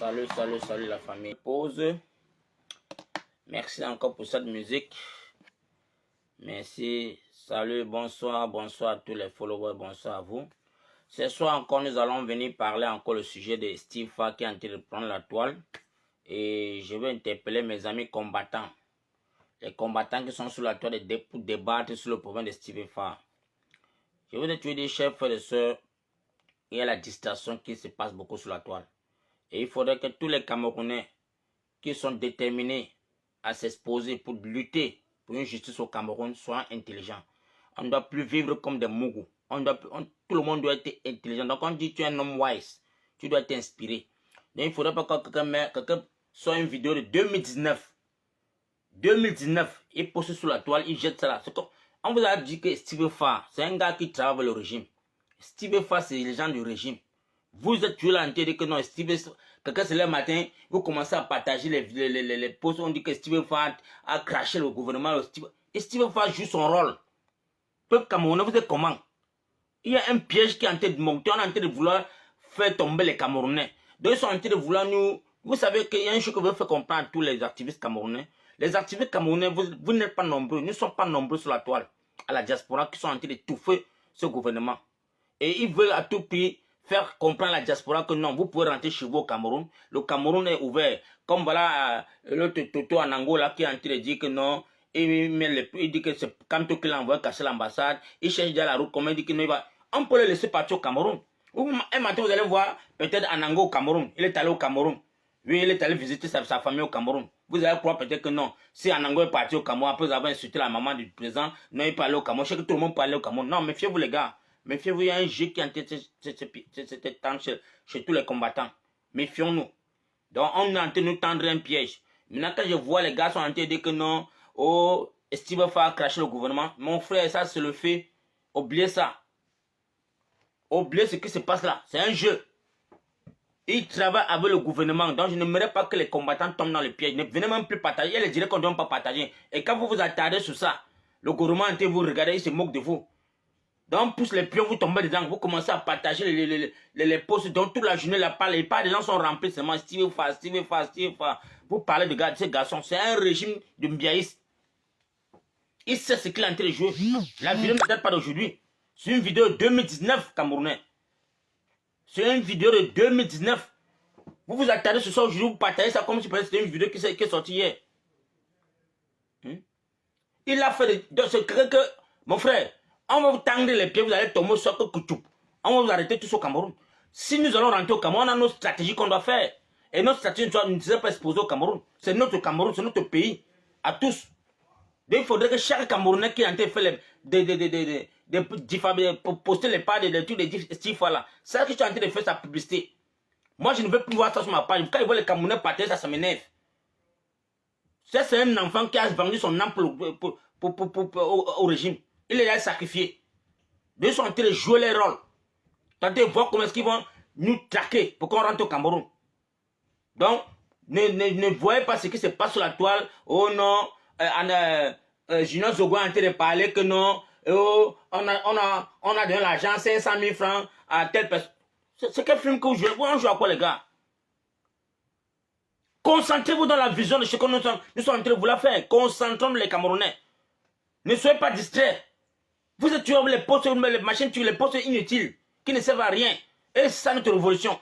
Salut la famille. Pause. Merci encore pour cette musique. Merci. Salut, bonsoir à tous les followers, bonsoir à vous. Ce soir encore, nous allons venir parler encore le sujet de Steve Farr qui est en train de prendre la toile. Et je vais interpeller mes amis combattants. Les combattants qui sont sur la toile pour débattre sur le problème de Steve Farr. Je veux te dire, chers frères et sœurs, il y a la distraction qui se passe beaucoup sur la toile. Et il faudrait que tous les Camerounais qui sont déterminés à s'exposer pour lutter pour une justice au Cameroun soient intelligents. On ne doit plus vivre comme des mougous. Tout le monde doit être intelligent. Donc on dit que tu es un homme wise. Tu dois être inspiré. Donc il ne faudrait pas que quelqu'un soit une vidéo de 2019. 2019, il poste sur la toile, il jette ça là. On vous a dit que Steve Farr, c'est un gars qui travaille avec le régime. Steve Farr, c'est les gens du régime. Vous êtes toujours là en train de dire que non, quelqu'un se lève le matin, vous commencez à partager les posts, on dit que Steve Farr a craché le gouvernement. Et Steve Farr joue son rôle. Peuple camerounais, vous êtes comment? Il y a un piège qui est en train de monter, on est en train de vouloir faire tomber les Camerounais. Donc ils sont en train de vouloir nous... Vous savez qu'il y a une chose que veut faire comprendre à tous les activistes camerounais. Les activistes camerounais, vous n'êtes pas nombreux, nous ne sommes pas nombreux sur la toile, à la diaspora, qui sont en train d'étouffer ce gouvernement. Et ils veulent à tout prix faire comprendre à la diaspora que non, vous pouvez rentrer chez vous au Cameroun. Le Cameroun est ouvert. Comme voilà l'autre Toto en Angola qui est en train de dire que non, il dit que c'est Kanto qui l'a envoyé casser l'ambassade. Il cherche déjà la route, comme il dit que non, on peut le laisser partir au Cameroun. Un matin, vous allez voir peut-être en Angola au Cameroun. Il est allé au Cameroun. Oui, il est allé visiter sa famille au Cameroun. Vous allez croire peut-être que non. Si Anango est parti au Cameroun, après avoir insulté la maman du président, non, il peut aller au Cameroun. Je sais que tout le monde peut aller au Cameroun. Non, méfiez-vous les gars. Méfiez-vous, il y a un jeu qui est en train chez tous les combattants. Méfions-nous. Donc, on est en train de nous tendre un piège. Maintenant, quand je vois les gars sont en train de dire que non, oh, Steve Farr a craché le gouvernement. Mon frère, ça, c'est le fait. Oubliez ça. Oubliez ce qui se passe là. C'est un jeu. Ils travaillent avec le gouvernement, donc je n'aimerais pas que les combattants tombent dans le piège. Ne venez même plus partager. Il y a les directs qu'on ne doit pas partager. Et quand vous vous attardez sur ça, le gouvernement, vous regardez, il se moque de vous. Donc, on pousse les pions, vous tombez dedans, vous commencez à partager les posts. Donc, toute la journée, les gens sont remplis seulement. Steve Farr. Vous parlez de ces garçons. C'est un régime de mbiaïs. Il sait ce qu'il est en train de jouer. La vidéo ne date pas d'aujourd'hui. C'est une vidéo de 2019, Camerounais. C'est une vidéo de 2019. Vous vous attardez sur ça aujourd'hui, vous partagez ça comme si c'était une vidéo qui est sortie hier. Il a fait de ce que, mon frère, on va vous tendre les pieds, vous allez tomber sur que Koutou. On va vous arrêter tous au Cameroun. Si nous allons rentrer au Cameroun, on a nos stratégies qu'on doit faire. Et notre stratégie ne sera pas exposée au Cameroun. C'est notre Cameroun, c'est notre pays. À tous. Donc, il faudrait que chaque Camerounais qui est en train de faire poster les pages de tous les Steve Farr là. C'est ça que je suis en train de faire sa publicité. Moi, je ne veux plus voir ça sur ma page. Quand ils voient les Camerounais partager, ça m'énerve. Ça, c'est un enfant qui a vendu son âme au régime. Il est sacrifié. Ils sont en train de jouer les rôles. Tentez de voir comment est-ce qu'ils vont nous traquer pour qu'on rentre au Cameroun. Donc, ne voyez pas ce qui se passe sur la toile. Oh non, Junior Zogo est en train de parler que non. Oh, on a donné l'argent, 500 000 francs à telle personne. C'est quel film que vous jouez? On joue à quoi les gars? Concentrez-vous dans la vision de ce que nous sommes en train de vouloir faire. Concentrons-nous les Camerounais. Ne soyez pas distraits. Vous êtes tués les postes, les machines tuent les postes inutiles qui ne servent à rien. Et c'est ça notre révolution.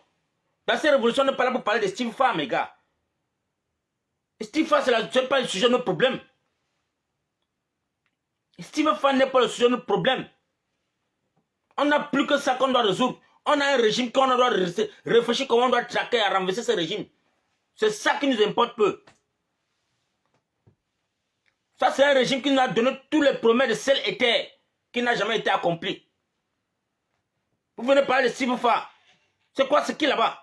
Dans cette révolution, on n'est pas là pour parler de Steve Farr, mes gars. Steve Farr, ce n'est pas le sujet de notre problème. Steve Farr n'est pas le sujet de notre problème. On n'a plus que ça qu'on doit résoudre. On a un régime qu'on doit réfléchir comment on doit traquer à renverser ce régime. C'est ça qui nous importe peu. Ça, c'est un régime qui nous a donné tous les promesses de ciel et terre qui n'a jamais été accompli. Vous venez parler de Steve Farr. C'est quoi ce qui est là-bas?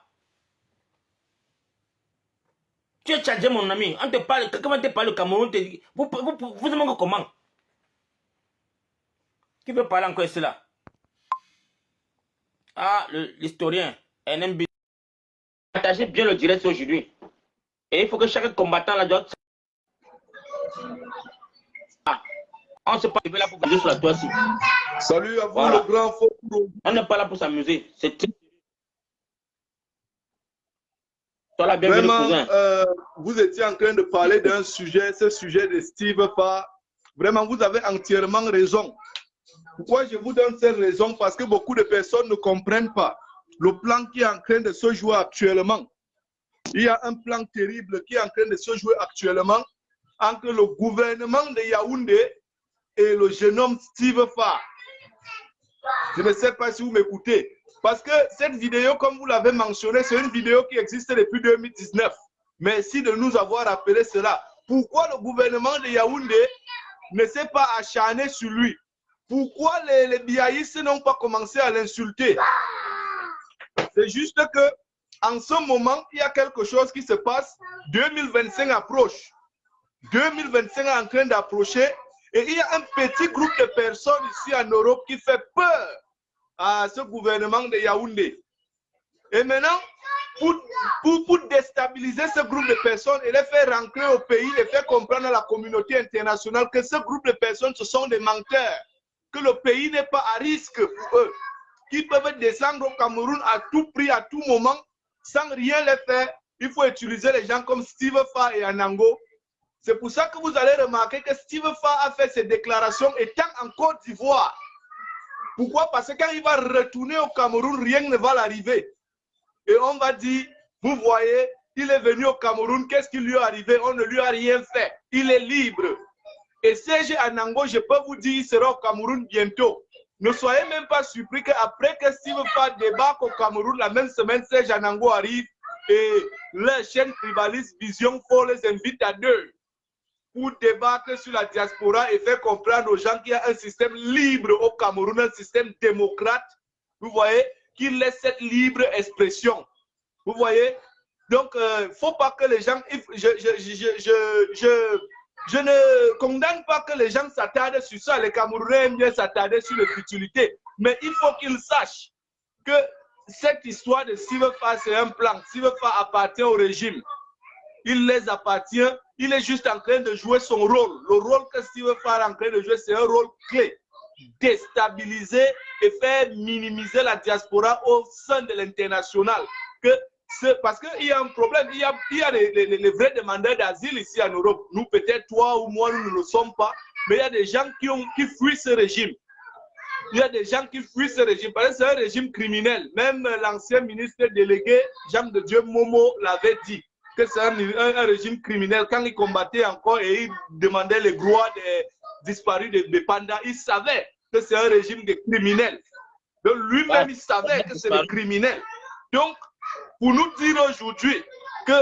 Tu es tchadien, mon ami. On te parle, quelqu'un va te parler au Cameroun. Vous aimez comment? Qui veut parler encore ici là? Ah, l'historien, NMB. Partagez bien le direct aujourd'hui. Et il faut que chaque combattant là doit... Ah, on ne sait pas, il est là pour bouger sur la toile ici. Salut à vous, Voilà. le grand faux. On n'est pas là pour s'amuser. C'est Toi la bienvenue, Vraiment, cousin. vous étiez en train de parler d'un sujet, ce sujet de Steve Farr. Vraiment, vous avez entièrement raison. Pourquoi je vous donne cette raison? Parce que beaucoup de personnes ne comprennent pas le plan qui est en train de se jouer actuellement. Il y a un plan terrible qui est en train de se jouer actuellement entre le gouvernement de Yaoundé et le jeune homme Steve Farr. Je ne sais pas si vous m'écoutez. Parce que cette vidéo, comme vous l'avez mentionné, c'est une vidéo qui existe depuis 2019. Merci de nous avoir rappelé cela. Pourquoi le gouvernement de Yaoundé ne s'est pas acharné sur lui? Pourquoi les biaïstes n'ont pas commencé à l'insulter? C'est juste que en ce moment, il y a quelque chose qui se passe. 2025 approche. 2025 est en train d'approcher. Et il y a un petit groupe de personnes ici en Europe qui fait peur à ce gouvernement de Yaoundé. Et maintenant, pour déstabiliser ce groupe de personnes et les faire rentrer au pays, les faire comprendre à la communauté internationale que ce groupe de personnes, ce sont des menteurs, que le pays n'est pas à risque pour eux, qu'ils peuvent descendre au Cameroun à tout prix, à tout moment, sans rien les faire. Il faut utiliser les gens comme Steve Farr et Anango. C'est pour ça que vous allez remarquer que Steve Farr a fait ses déclarations étant en Côte d'Ivoire. Pourquoi? Parce que quand il va retourner au Cameroun, rien ne va l'arriver. Et on va dire, vous voyez, il est venu au Cameroun, qu'est-ce qui lui est arrivé? On ne lui a rien fait. Il est libre. Et Serge Anango, je peux vous dire, il sera au Cameroun bientôt. Ne soyez même pas surpris qu'après que Steve Farr débarque au Cameroun, la même semaine, Serge Anango arrive et les chaînes tribalistes Vision Fort les invite à deux pour débattre sur la diaspora et faire comprendre aux gens qu'il y a un système libre au Cameroun, un système démocrate, vous voyez, qui laisse cette libre expression. Vous voyez? Donc, il ne faut pas que les gens... Je ne condamne pas que les gens s'attardent sur ça. Les Camerounais aiment bien s'attarder sur les futilités. Mais il faut qu'ils sachent que cette histoire de Steve Farr, c'est un plan. Steve Farr appartient au régime. Il les appartient. Il est juste en train de jouer son rôle. Le rôle que Steve Farr est en train de jouer, c'est un rôle clé. Déstabiliser et faire minimiser la diaspora au sein de l'international. Parce qu'il y a un problème. Il y a les vrais demandeurs d'asile ici en Europe. Nous, peut-être toi ou moi, nous ne le sommes pas. Mais il y a des gens qui fuient ce régime. Il y a des gens qui fuient ce régime. Parce que c'est un régime criminel. Même l'ancien ministre délégué, Jean de Dieu Momo, l'avait dit. Que c'est un régime criminel. Quand il combattait encore et il demandait les droits des disparus de Panda, il savait que c'est un régime de criminels. Donc lui-même, il savait que c'est des criminels. Donc, pour nous dire aujourd'hui que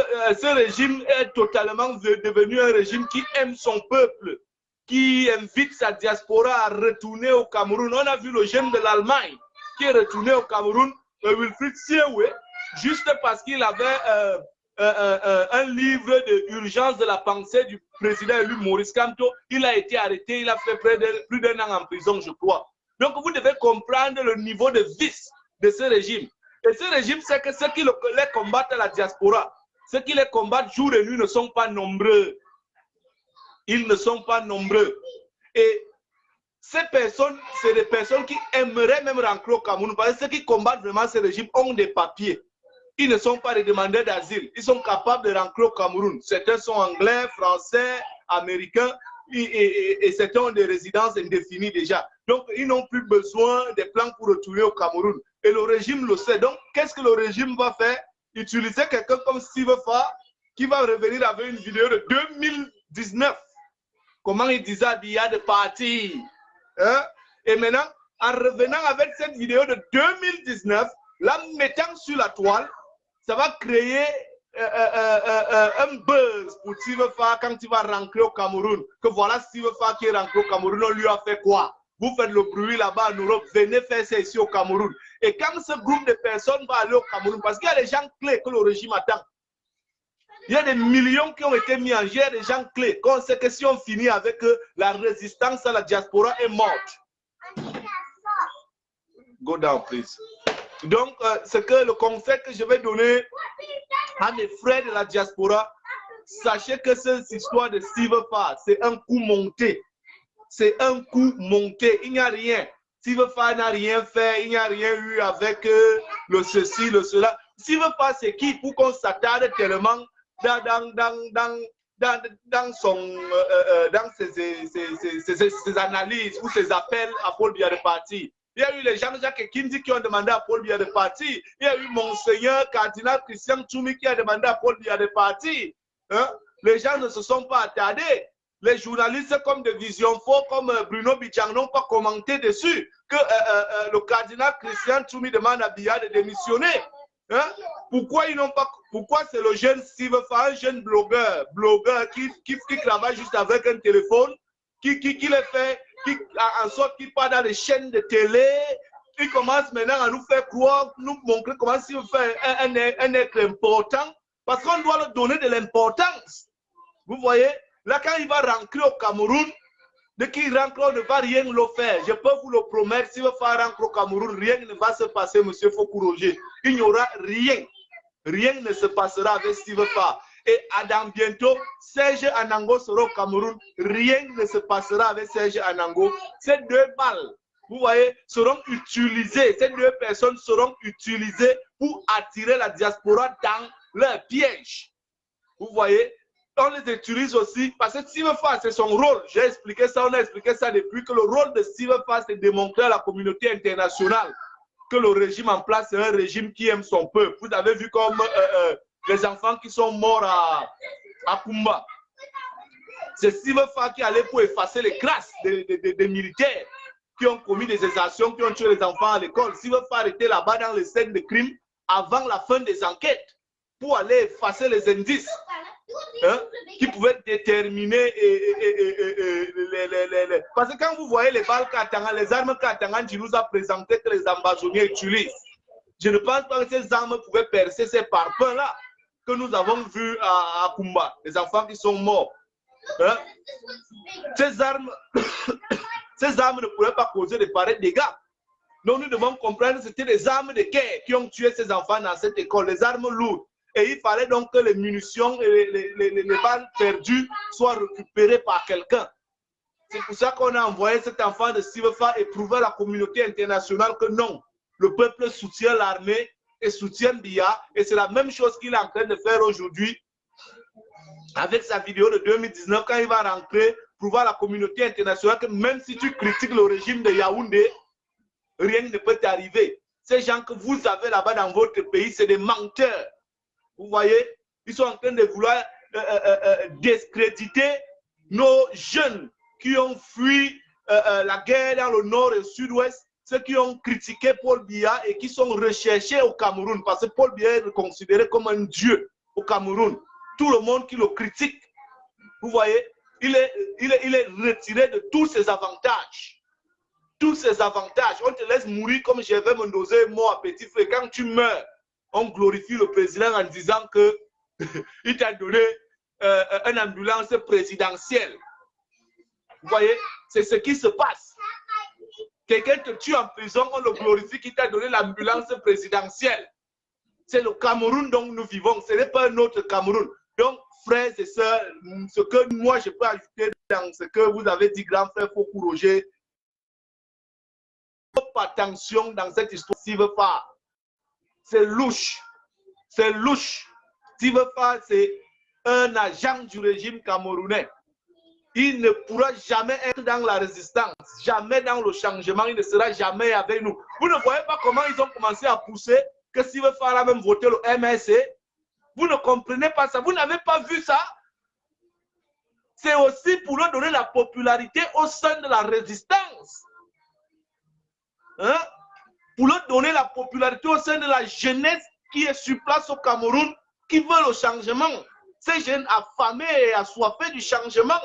ce régime est totalement devenu un régime qui aime son peuple, qui invite sa diaspora à retourner au Cameroun. On a vu le jeune de l'Allemagne qui est retourné au Cameroun, Wilfried Siewe, juste parce qu'il avait un livre d'urgence de la pensée du président élu Maurice Kamto. Il a été arrêté, il a fait plus d'un an en prison, je crois. Donc vous devez comprendre le niveau de vice de ce régime. Et ce régime, c'est que ceux qui les combattent à la diaspora, ceux qui les combattent jour et nuit ne sont pas nombreux. Ils ne sont pas nombreux. Et ces personnes, c'est des personnes qui aimeraient même rentrer au Cameroun. Parce que ceux qui combattent vraiment ce régime ont des papiers. Ils ne sont pas des demandeurs d'asile. Ils sont capables de rentrer au Cameroun. Certains sont anglais, français, américains et certains ont des résidences indéfinies déjà. Donc, ils n'ont plus besoin des plans pour retourner au Cameroun. Et le régime le sait. Donc, qu'est-ce que le régime va faire? Utiliser quelqu'un comme Steve Farr qui va revenir avec une vidéo de 2019. Comment il disait à Biya de partir. Hein? Et maintenant, en revenant avec cette vidéo de 2019, la mettant sur la toile, ça va créer un buzz pour Steve Farr quand il va rentrer au Cameroun. Que voilà Steve Farr qui est rentré au Cameroun, on lui a fait quoi? Vous faites le bruit là-bas en Europe, venez faire ça ici au Cameroun. Et quand ce groupe de personnes va aller au Cameroun, parce qu'il y a des gens clés que le régime attend. Il y a des millions qui ont été mis en jeu, il y a des gens clés. Quand on sait que si on finit avec eux, la résistance à la diaspora est morte. Go down, please. Donc, c'est que le conseil que je vais donner à mes frères de la diaspora, sachez que cette histoire de Steve Farr, c'est un coup monté. C'est un coup monté. Il n'y a rien. Steve Farr n'a rien fait. Il n'y a rien eu avec le ceci, le cela. Steve Fa, c'est qui pour qu'on s'attarde tellement dans ses analyses ou ses appels à Paul Biya de partir. Il y a eu les gens de Jacques Kindi qui ont demandé à Paul Biya de partir. Il y a eu Monseigneur Cardinal Christian Tchoumi qui a demandé à Paul Biya de partir. Hein? Les gens ne se sont pas attardés. Les journalistes comme de Vision Fort, comme Bruno Bichang n'ont pas commenté dessus que le cardinal Christian Tchoumi demande à Biya de démissionner. Hein? Pourquoi ils n'ont pas, pourquoi c'est le jeune Steve Fa, un jeune blogueur qui travaille juste avec un téléphone, qui le fait, en sorte qu'il part dans les chaînes de télé, il commence maintenant à nous faire croire, nous montrer comment Steve fait un être important, parce qu'on doit leur donner de l'importance. Vous voyez, là quand il va rentrer au Cameroun, dès qu'il rentre, on ne va rien le faire. Je peux vous le promettre, s'il va faire rentrer au Cameroun, rien ne va se passer, monsieur Fokou Roger. Il n'y aura rien. Rien ne se passera avec Steve Fa. Et dans bientôt, Serge Anango sera au Cameroun. Rien ne se passera avec Serge Anango. Ces deux balles, vous voyez, seront utilisées. Ces deux personnes seront utilisées pour attirer la diaspora dans leur piège. Vous voyez, on les utilise aussi parce que Steve Fa, c'est son rôle. J'ai expliqué ça, on a expliqué ça depuis que le rôle de Steve Fa, c'est de démontrer à la communauté internationale que le régime en place, c'est un régime qui aime son peuple. Vous avez vu comme les enfants qui sont morts à Kumba. C'est Steve Fa qui allait pour effacer les traces des militaires qui ont commis des exactions, qui ont tué les enfants à l'école. Steve Fa était là-bas dans les scènes de crime avant la fin des enquêtes pour aller effacer les indices. Hein, qui pouvaient déterminer parce que quand vous voyez les balles Katanga, les armes Katanga, tu nous as présenté que les ambazoniers utilisent. Je ne pense pas que ces armes pouvaient percer ces parpaings là que nous avons vus à Kumba, les enfants qui sont morts. Hein? Ces armes ne pouvaient pas causer de pareils dégâts. Donc nous devons comprendre que c'était des armes de guerre qui ont tué ces enfants dans cette école, les armes lourdes. Et il fallait donc que les munitions et les balles perdues soient récupérées par quelqu'un. C'est pour ça qu'on a envoyé cet enfant de Steve Fa et prouver à la communauté internationale que non, le peuple soutient l'armée et soutient Biya. Et c'est la même chose qu'il est en train de faire aujourd'hui avec sa vidéo de 2019 quand il va rentrer, prouver à la communauté internationale que même si tu critiques le régime de Yaoundé, rien ne peut t'arriver. Ces gens que vous avez là-bas dans votre pays, c'est des menteurs. Vous voyez, ils sont en train de vouloir discréditer nos jeunes qui ont fui la guerre dans le nord et le sud-ouest, ceux qui ont critiqué Paul Biya et qui sont recherchés au Cameroun, parce que Paul Biya est considéré comme un dieu au Cameroun. Tout le monde qui le critique, vous voyez, il est retiré de tous ses avantages. Tous ses avantages. On te laisse mourir comme je vais me doser mort à petit feu. Quand tu meurs, on glorifie le président en disant que il t'a donné une ambulance présidentielle. Vous voyez, c'est ce qui se passe. Quelqu'un te tue en prison, on le glorifie qu'il t'a donné l'ambulance présidentielle. C'est le Cameroun dont nous vivons, ce n'est pas un autre Cameroun. Donc, frères et sœurs, ce que moi je peux ajouter dans ce que vous avez dit, grand frère Fokou Roger, attention dans cette histoire, Steve Fa. C'est louche. C'est louche. Steve Fa, c'est un agent du régime camerounais. Il ne pourra jamais être dans la résistance, jamais dans le changement, il ne sera jamais avec nous. Vous ne voyez pas comment ils ont commencé à pousser que Steve Fa a même voté le MSC. Vous ne comprenez pas ça. Vous n'avez pas vu ça. C'est aussi pour leur donner la popularité au sein de la résistance. Hein? Pour leur donner la popularité au sein de la jeunesse qui est sur place au Cameroun, qui veut le changement. Ces jeunes affamés et assoiffés du changement.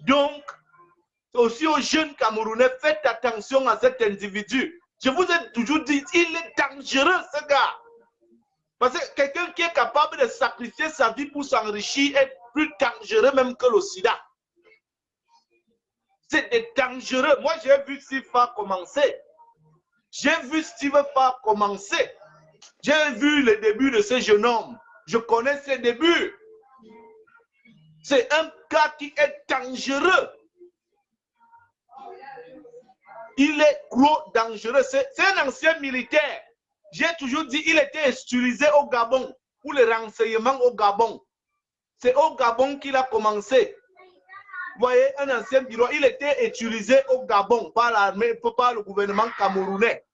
Donc, aussi aux jeunes Camerounais, faites attention à cet individu. Je vous ai toujours dit, il est dangereux ce gars. Parce que quelqu'un qui est capable de sacrifier sa vie pour s'enrichir est plus dangereux même que le sida. C'est dangereux. Moi, j'ai vu Steve Fa commencer. J'ai vu Steve Fa commencer. J'ai vu le début de ce jeune homme. Je connais ses débuts. C'est un gars qui est dangereux. Il est gros dangereux. C'est un ancien militaire. J'ai toujours dit il était utilisé au Gabon, pour les renseignements au Gabon. C'est au Gabon qu'il a commencé. Vous voyez, un ancien bureau, il était utilisé au Gabon par l'armée, par le gouvernement camerounais.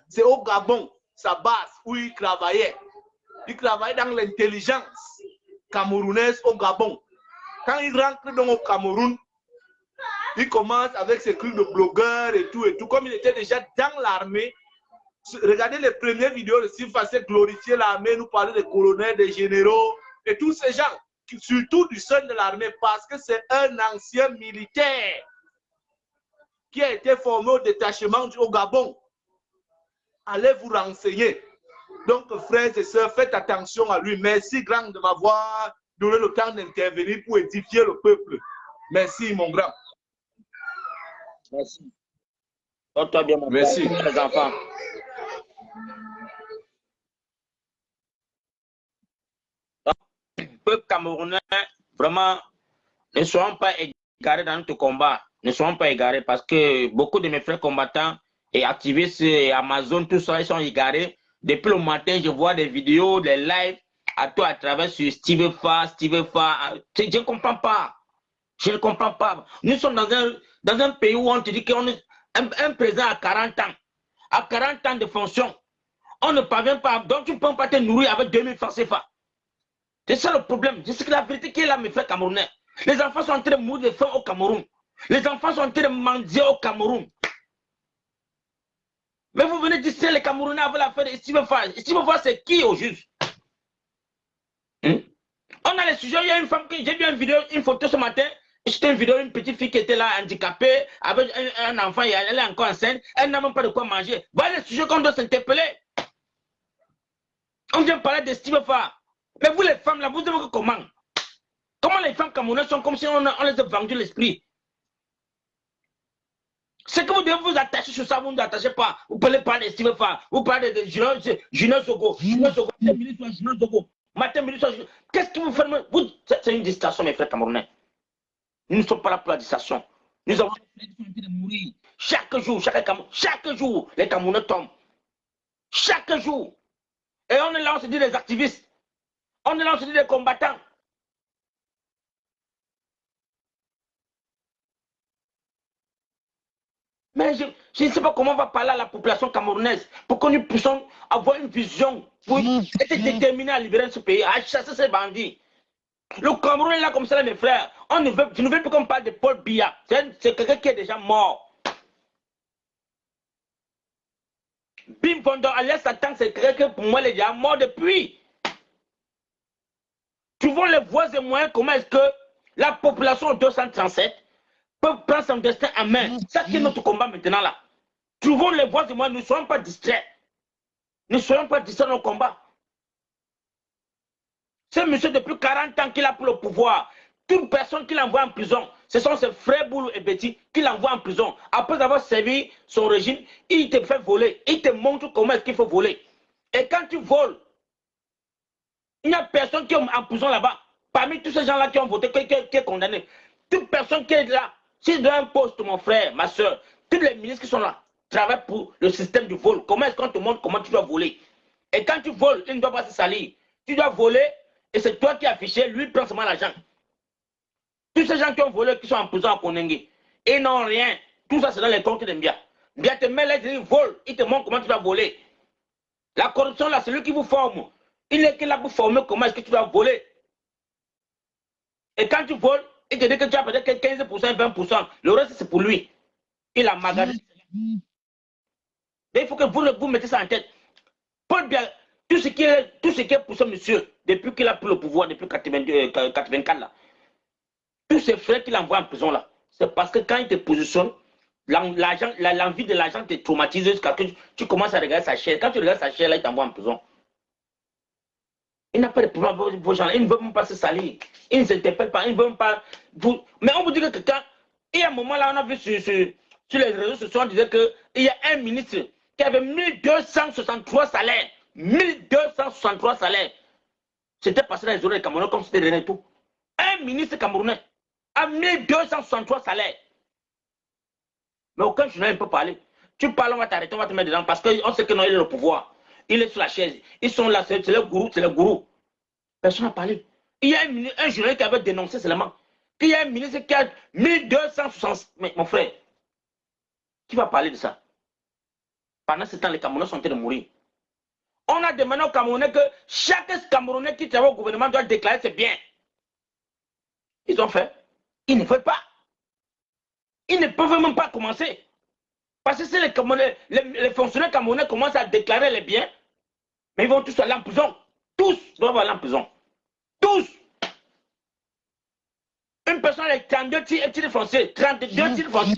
C'est au Gabon, sa base, où il travaillait. Il travaillait dans l'intelligence camerounaise au Gabon. Quand il rentre donc au Cameroun, il commence avec ses trucs de blogueur et tout. Comme il était déjà dans l'armée, regardez les premières vidéos de Steve Facet glorifier l'armée, nous parler des colonels, des généraux et tous ces gens, surtout du sein de l'armée, parce que c'est un ancien militaire qui a été formé au détachement au Gabon. Allez vous renseigner. Donc, frères et sœurs, faites attention à lui. Merci, grand, de m'avoir donné le temps d'intervenir pour édifier le peuple. Merci, mon grand. Merci. Toi bien, mon merci. Frère, les enfants. Le peuple camerounais, vraiment, ne soyons pas égarés dans notre combat. Ne soyons pas égarés parce que beaucoup de mes frères combattants et activistes et Amazon, tout ça, ils sont égarés. Depuis le matin, je vois des vidéos, des lives à travers sur Steve Fa. Je ne comprends pas. Je ne comprends pas. Nous sommes dans un pays où on te dit qu'on est un président à 40 ans. À 40 ans de fonction. On ne parvient pas. Donc tu ne peux pas te nourrir avec 2000 francs CFA. C'est ça le problème. C'est la vérité qui est là, mes frères camerounais. Les enfants sont en train de mourir de faim au Cameroun. Les enfants sont en train de mendier au Cameroun. Mais vous venez distraire les Camerounais avec l'affaire de Steve Fa. Steve Fa, c'est qui au juste? On a les sujets. Il y a une femme que j'ai vu une vidéo, une photo ce matin. C'était une vidéo, une petite fille qui était là, handicapée, avec un enfant, elle est encore enceinte, elle n'a même pas de quoi manger. Voilà les sujets qu'on doit s'interpeller. On vient parler de Steve Fa. Mais vous les femmes là, vous devez comment? Comment les femmes camerounaises sont comme si on les a vendu l'esprit? C'est que vous devez vous attacher sur ça, vous ne vous attachez pas. Vous parlez pas de Steve Fa, vous parlez de Junior Zogo. Junior Zogo, Junior Zogo. Matin, midi, soir. Qu'est-ce que vous faites? C'est une distraction, mes frères camerounais. Nous ne sommes pas là pour la distraction. Nous avons de mourir. Chaque jour, les Camerounais tombent. Chaque jour. Et on est là, on se dit des activistes. On est là, on se dit des combattants. Mais je ne sais pas comment on va parler à la population camerounaise pour que nous puissions avoir une vision pour être déterminés à libérer ce pays, à chasser ces bandits. Le Cameroun est là comme ça, mes frères. Je ne veux plus qu'on parle de Paul Biya. C'est quelqu'un qui est déjà mort. Bim Fondo, alias Satan, c'est quelqu'un pour moi, il est déjà mort depuis. Trouvons les voies et moyens, comment est-ce que la population 237 peut prendre son destin en main. Ça qui est notre combat maintenant là. Trouvons les voies et moyens, ne soyons pas distraits. Ne soyons pas distraits dans le combat. C'est monsieur depuis 40 ans qu'il a pour le pouvoir. Toute personne qui l'envoie en prison, ce sont ses frères Boulou et Betty qui l'envoient en prison. Après avoir servi son régime, il te fait voler. Il te montre comment est-ce qu'il faut voler. Et quand tu voles, il n'y a personne qui est en prison là-bas. Parmi tous ces gens-là qui ont voté, qui est condamné. Toute personne qui est là, si dans un poste, mon frère, ma soeur, tous les ministres qui sont là, travaillent pour le système du vol. Comment est-ce qu'on te montre comment tu dois voler? Et quand tu voles, il ne doit pas se salir. Tu dois voler. Et c'est toi qui as affiché, lui prend seulement l'argent. Tous ces gens qui ont volé, qui sont en prison à Konengi, ils n'ont rien. Tout ça, c'est dans les comptes de Mbia. Mbia te met là, il vole, il te montre comment tu dois voler. La corruption, là, c'est lui qui vous forme. Il est là pour former comment est-ce que tu dois voler. Et quand tu voles, il te dit que tu as peut-être 15%, 20%. Le reste, c'est pour lui. Il a magasin. Mais il faut que vous mettez ça en tête. Paul Biya, tout ce qui est pour ce monsieur, depuis qu'il a pris le pouvoir, depuis 84 là, tous ces frères qu'il envoie en prison là, c'est parce que quand il te positionne, l'envie de l'argent te traumatise jusqu'à que tu commences à regarder sa chair. Quand tu regardes sa chair là, il t'envoie en prison. Il n'a pas de problème avec vos gens, il ne veut même pas se salir. Il ne s'interpelle pas, il ne veut même pas vous. Mais on vous dit que quand, il y a un moment là, on a vu sur les réseaux sociaux, on disait qu'il y a un ministre qui avait 1263 salaires. 1263 salaires. C'était passé dans les oreilles des Camerounais comme c'était rien et tout. Un ministre camerounais a 1263 salaires. Mais aucun journal ne peut parler. Tu parles, on va t'arrêter, on va te mettre dedans parce qu'on sait que non, il est le pouvoir. Il est sur la chaise. Ils sont là, c'est le gourou, c'est le gourou. Personne n'a parlé. Il y a un journaliste qui avait dénoncé seulement. Il y a un ministre qui a 1260. Mais mon frère, qui va parler de ça? Pendant ce temps, les Camerounais sont en train de mourir. On a demandé aux Camerounais que chaque Camerounais qui travaille au gouvernement doit déclarer ses biens. Ils ont fait. Ils ne veulent pas. Ils ne peuvent même pas commencer. Parce que si les fonctionnaires camerounais commencent à déclarer les biens, mais ils vont tous aller en prison. Tous doivent aller en prison. Tous. Une personne avec 32 titres français, 32 titres français.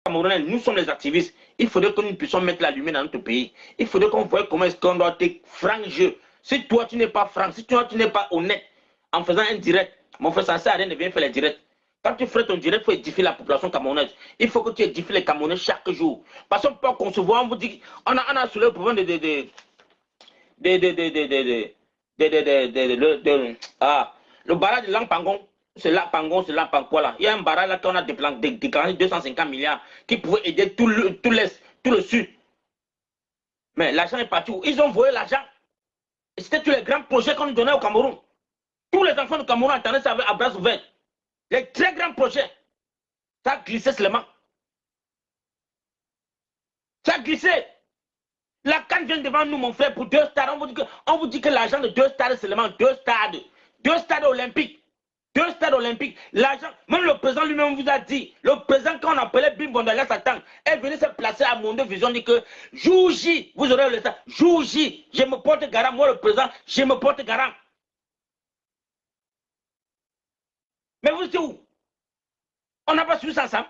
Camerounais, nous sommes les activistes. Il faudrait que nous puissions mettre la lumière dans notre pays. Il faudrait qu'on voie comment est-ce qu'on doit être franc jeu. Si toi tu n'es pas franc, si toi tu n'es pas honnête en faisant un direct, mon frère, ça ne sert à rien de bien faire les directs. Quand tu ferais ton direct, il faut édifier la population camerounaise. Il faut que tu édifies les Camerounais chaque jour. Parce qu'on peut concevoir, on vous dit, on a soulevé le problème le barrage de Lampangon. C'est là, Pangon, c'est là, Pankola. Il y a un barrage là qu'on a déclaré 250 milliards qui pouvait aider tout l'Est, tout le Sud. Mais l'argent est parti où? Ils ont volé l'argent. Et c'était tous les grands projets qu'on nous donnait au Cameroun. Tous les enfants du Cameroun attendaient ça à bras ouverts. Les très grands projets. Ça a glissé seulement. Ça a glissé. La CAN vient devant nous, mon frère, pour 2 stades. On vous dit que l'argent de 2 stades, seulement 2 stades. 2 stades olympiques. 2 stades olympiques. L'argent, même le président lui-même vous a dit, le président qu'on appelait Bim Bondala Satan, est venu se placer à Monde Vision, dit que jour J, vous aurez le stade. Jour J, je me porte garant. Moi, le président, je me porte garant. Mais vous êtes où? On n'a pas su ça ensemble.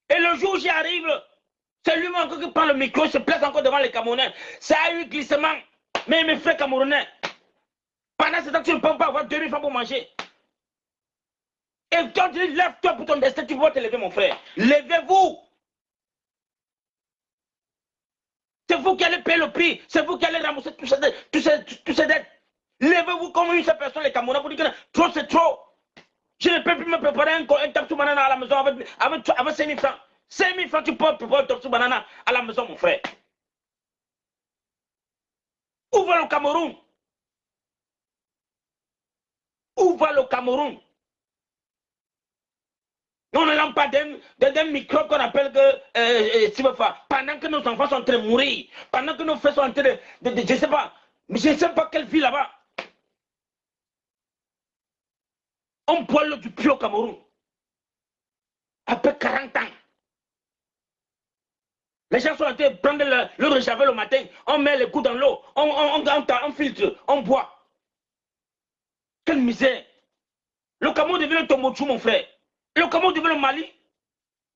Et le jour J arrive, c'est lui-même qui prend le micro, il se place encore devant les Camerounais. Ça a eu glissement. Mais mes frères Camerounais, pendant ce temps, tu ne peux pas avoir 2000 francs pour manger. Et quand tu dis lève-toi pour ton destin, tu vas te lever, mon frère. Levez-vous. C'est vous qui allez payer le prix. C'est vous qui allez rembourser tous ces dettes. Levez-vous comme une seule personne, les Camerounais, pour dire que trop c'est trop. Je ne peux plus me préparer un top banana à la maison avec 5 000 francs. 5 000 francs, tu peux préparer un top banana à la maison, mon frère. Où va le Cameroun? Où va le Cameroun? On ne lance pas d'un microbe qu'on appelle que pendant que nos enfants sont en train de mourir, pendant que nos frères sont en train de je ne sais pas, mais je ne sais pas quelle vie là-bas. On boit l'eau du puits au Cameroun. Après 40 ans. Les gens sont en train de prendre le réchauffer le matin, on met les coups dans l'eau, on filtre, on boit. Quelle misère. Le Cameroun devient le Tombouctou, mon frère. Le Cameroun devient le Mali.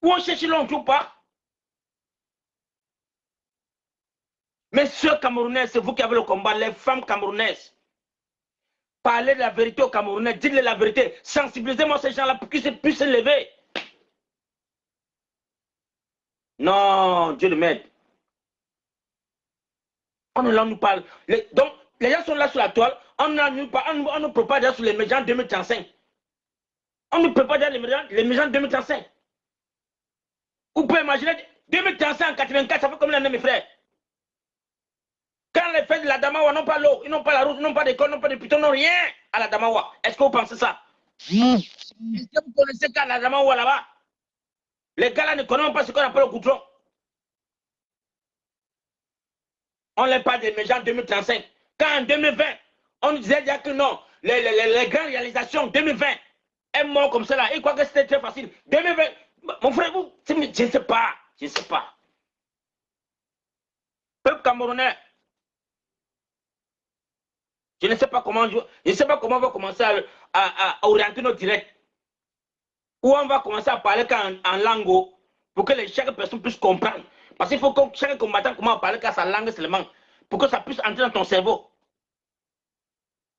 Où on cherche l'on ne trouve pas. Mais ceux Camerounais, c'est vous qui avez le combat, les femmes camerounaises. Parlez de la vérité aux Camerounais, dites-les la vérité. Sensibilisez-moi ces gens-là pour qu'ils puissent se lever. Non, Dieu le m'aide. On est là, on nous parle. Donc, les gens sont là sur la toile, on nous prépare déjà sur les médias 2035. On nous prépare déjà les médias 2035. Vous pouvez imaginer, 2035 en 84, ça fait combien d'années, mes frères? Quand les fêtes de la Damawa n'ont pas l'eau, ils n'ont pas la route, ils n'ont pas d'école, ils n'ont pas de putain, ils n'ont rien à la Damawa. Est-ce que vous pensez ça? Est-ce que vous connaissez qu'à la Damawa là-bas? Les gars là ne connaissent pas ce qu'on appelle le goudron. On les parle des médias 2035. Quand en 2020, on nous disait déjà que non, les grandes réalisations 2020, un mot comme ça là, ils croient que c'était très facile. 2020, mon frère, vous, je ne sais pas, je ne sais pas. Peuple camerounais, je ne sais pas comment, on va commencer à orienter nos directs. Ou on va commencer à parler en langue pour que chaque personne puisse comprendre. Parce qu'il faut que chaque combattant commence à parler qu'à sa langue seulement pour que ça puisse entrer dans ton cerveau.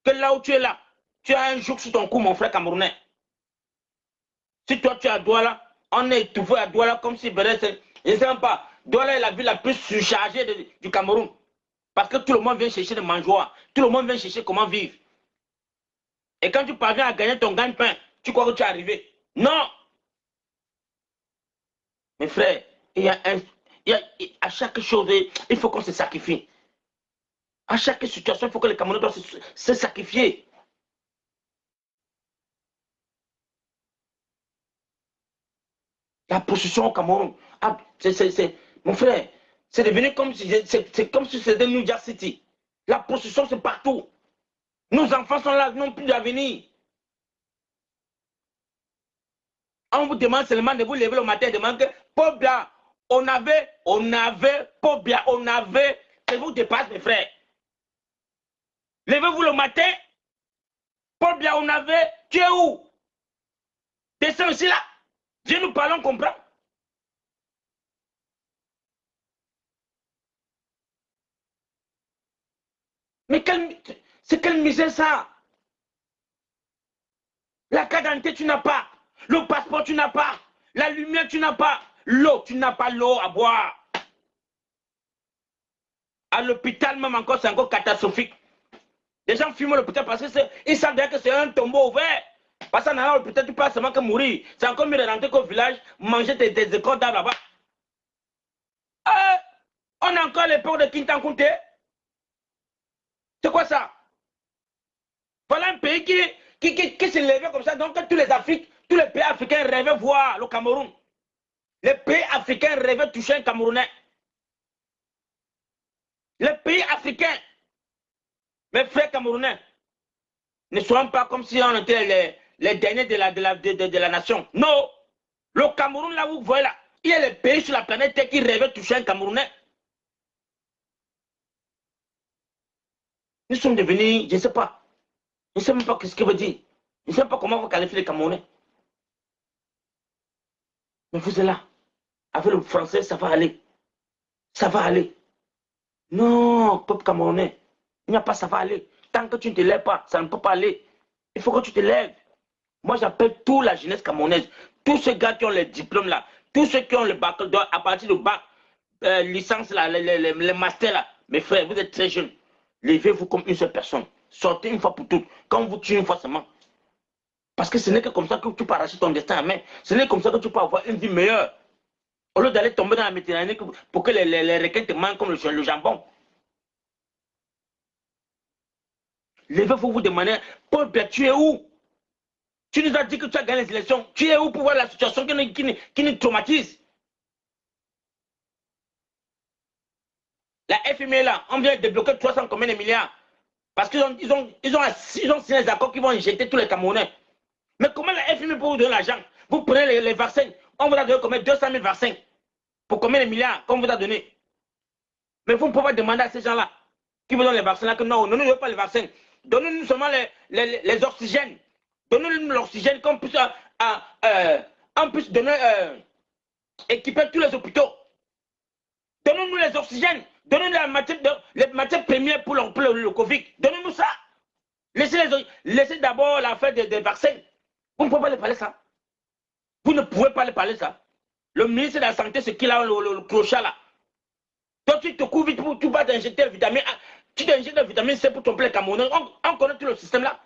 Que là où tu es là, tu as un joug sur ton cou, mon frère camerounais. Si toi tu es à Douala, on est étouffé à Douala comme si je ne sais même pas. Douala est la ville la plus surchargée du Cameroun. Parce que tout le monde vient chercher des mangeoires. Tout le monde vient chercher comment vivre. Et quand tu parviens à gagner ton gagne-pain, tu crois que tu es arrivé. Non. Mes frères, à chaque chose, il faut qu'on se sacrifie. À chaque situation, il faut que les Camerounais doivent se sacrifier. La position au Cameroun, mon frère, c'est devenu comme si c'était New York City. La position, c'est partout. Nos enfants sont là, n'ont plus d'avenir. On vous demande seulement de vous lever le matin et demander que, Pobia, on avait, Pobia, ça vous dépasse, mes frères. Levez-vous le matin, Pobia, tu es où? Descends aussi là. Viens nous parler, on comprend. Mais c'est quelle misère ça? La carte d'identité, tu n'as pas. Le passeport, tu n'as pas. La lumière, tu n'as pas. L'eau, tu n'as pas l'eau à boire. À l'hôpital, même encore, c'est encore catastrophique. Les gens fument l'hôpital parce qu'ils savent bien que c'est un tombeau ouvert. Parce qu'en allant à l'hôpital, tu peux seulement que mourir. C'est encore mieux de rentrer qu'au village, manger tes écoles d'arbres là-bas. On a encore l'époque de Kintankunte. C'est quoi ça? Voilà un pays qui s'est levé comme ça. Donc tous les pays africains rêvaient voir le Cameroun. Les pays africains rêvaient toucher un Camerounais. Les pays africains, mes frères camerounais, ne soyons pas comme si on était les derniers de la nation. Non. Le Cameroun, là où vous voyez là, il y a les pays sur la planète qui rêvaient toucher un Camerounais. Nous sommes devenus, je ne sais pas. Je ne sais même pas ce que veut dire. Je ne sais pas comment vous qualifiez les Camerounais. Mais vous êtes là. Avec le français, ça va aller. Ça va aller. Non, peuple camerounais. Il n'y a pas ça va aller. Tant que tu ne te lèves pas, ça ne peut pas aller. Il faut que tu te lèves. Moi, j'appelle toute la jeunesse camerounaise. Tous ces gars qui ont les diplômes là. Tous ceux qui ont le bac, à partir du bac, licence là, les masters là. Mes frères, vous êtes très jeunes. Levez-vous comme une seule personne. Sortez une fois pour toutes. Quand vous tuez une fois seulement. Parce que ce n'est que comme ça que tu peux arracher ton destin à main. Ce n'est comme ça que tu peux avoir une vie meilleure. Au lieu d'aller tomber dans la Méditerranée pour que les requins te mangent comme le jambon. Levez-vous, vous demandez, Paul, tu es où? Tu nous as dit que tu as gagné les élections. Tu es où pour voir la situation qui nous traumatise? La FMI est là, on vient de débloquer 300 combien de milliards. Parce qu'ils ont signé les accords qui vont injecter tous les Camerounais. Mais comment la FMI peut vous donner l'argent? Vous prenez les vaccins, on vous a donné combien? 200 000 vaccins. Pour combien de milliards qu'on vous a donné? Mais vous ne pouvez pas demander à ces gens-là qui vous donnent les vaccins là que non, ne nous donnez pas les vaccins. Donnez-nous seulement les oxygènes. Donnez-nous l'oxygène qu'on puisse, équiper tous les hôpitaux. Donnez-nous les oxygènes. Donnez-nous les matières premières pour le Covid. Donnez-nous ça. Laissez d'abord l'affaire des vaccins. Vous ne pouvez pas les parler ça. Vous ne pouvez pas les parler ça. Le ministre de la Santé, c'est qu'il a le crochet là. Donc tu te couvres vite pour tu vas t'injecter la vitamine A. Tu t'injectes la vitamine C pour ton plein Camerounais. On connaît tout le système là.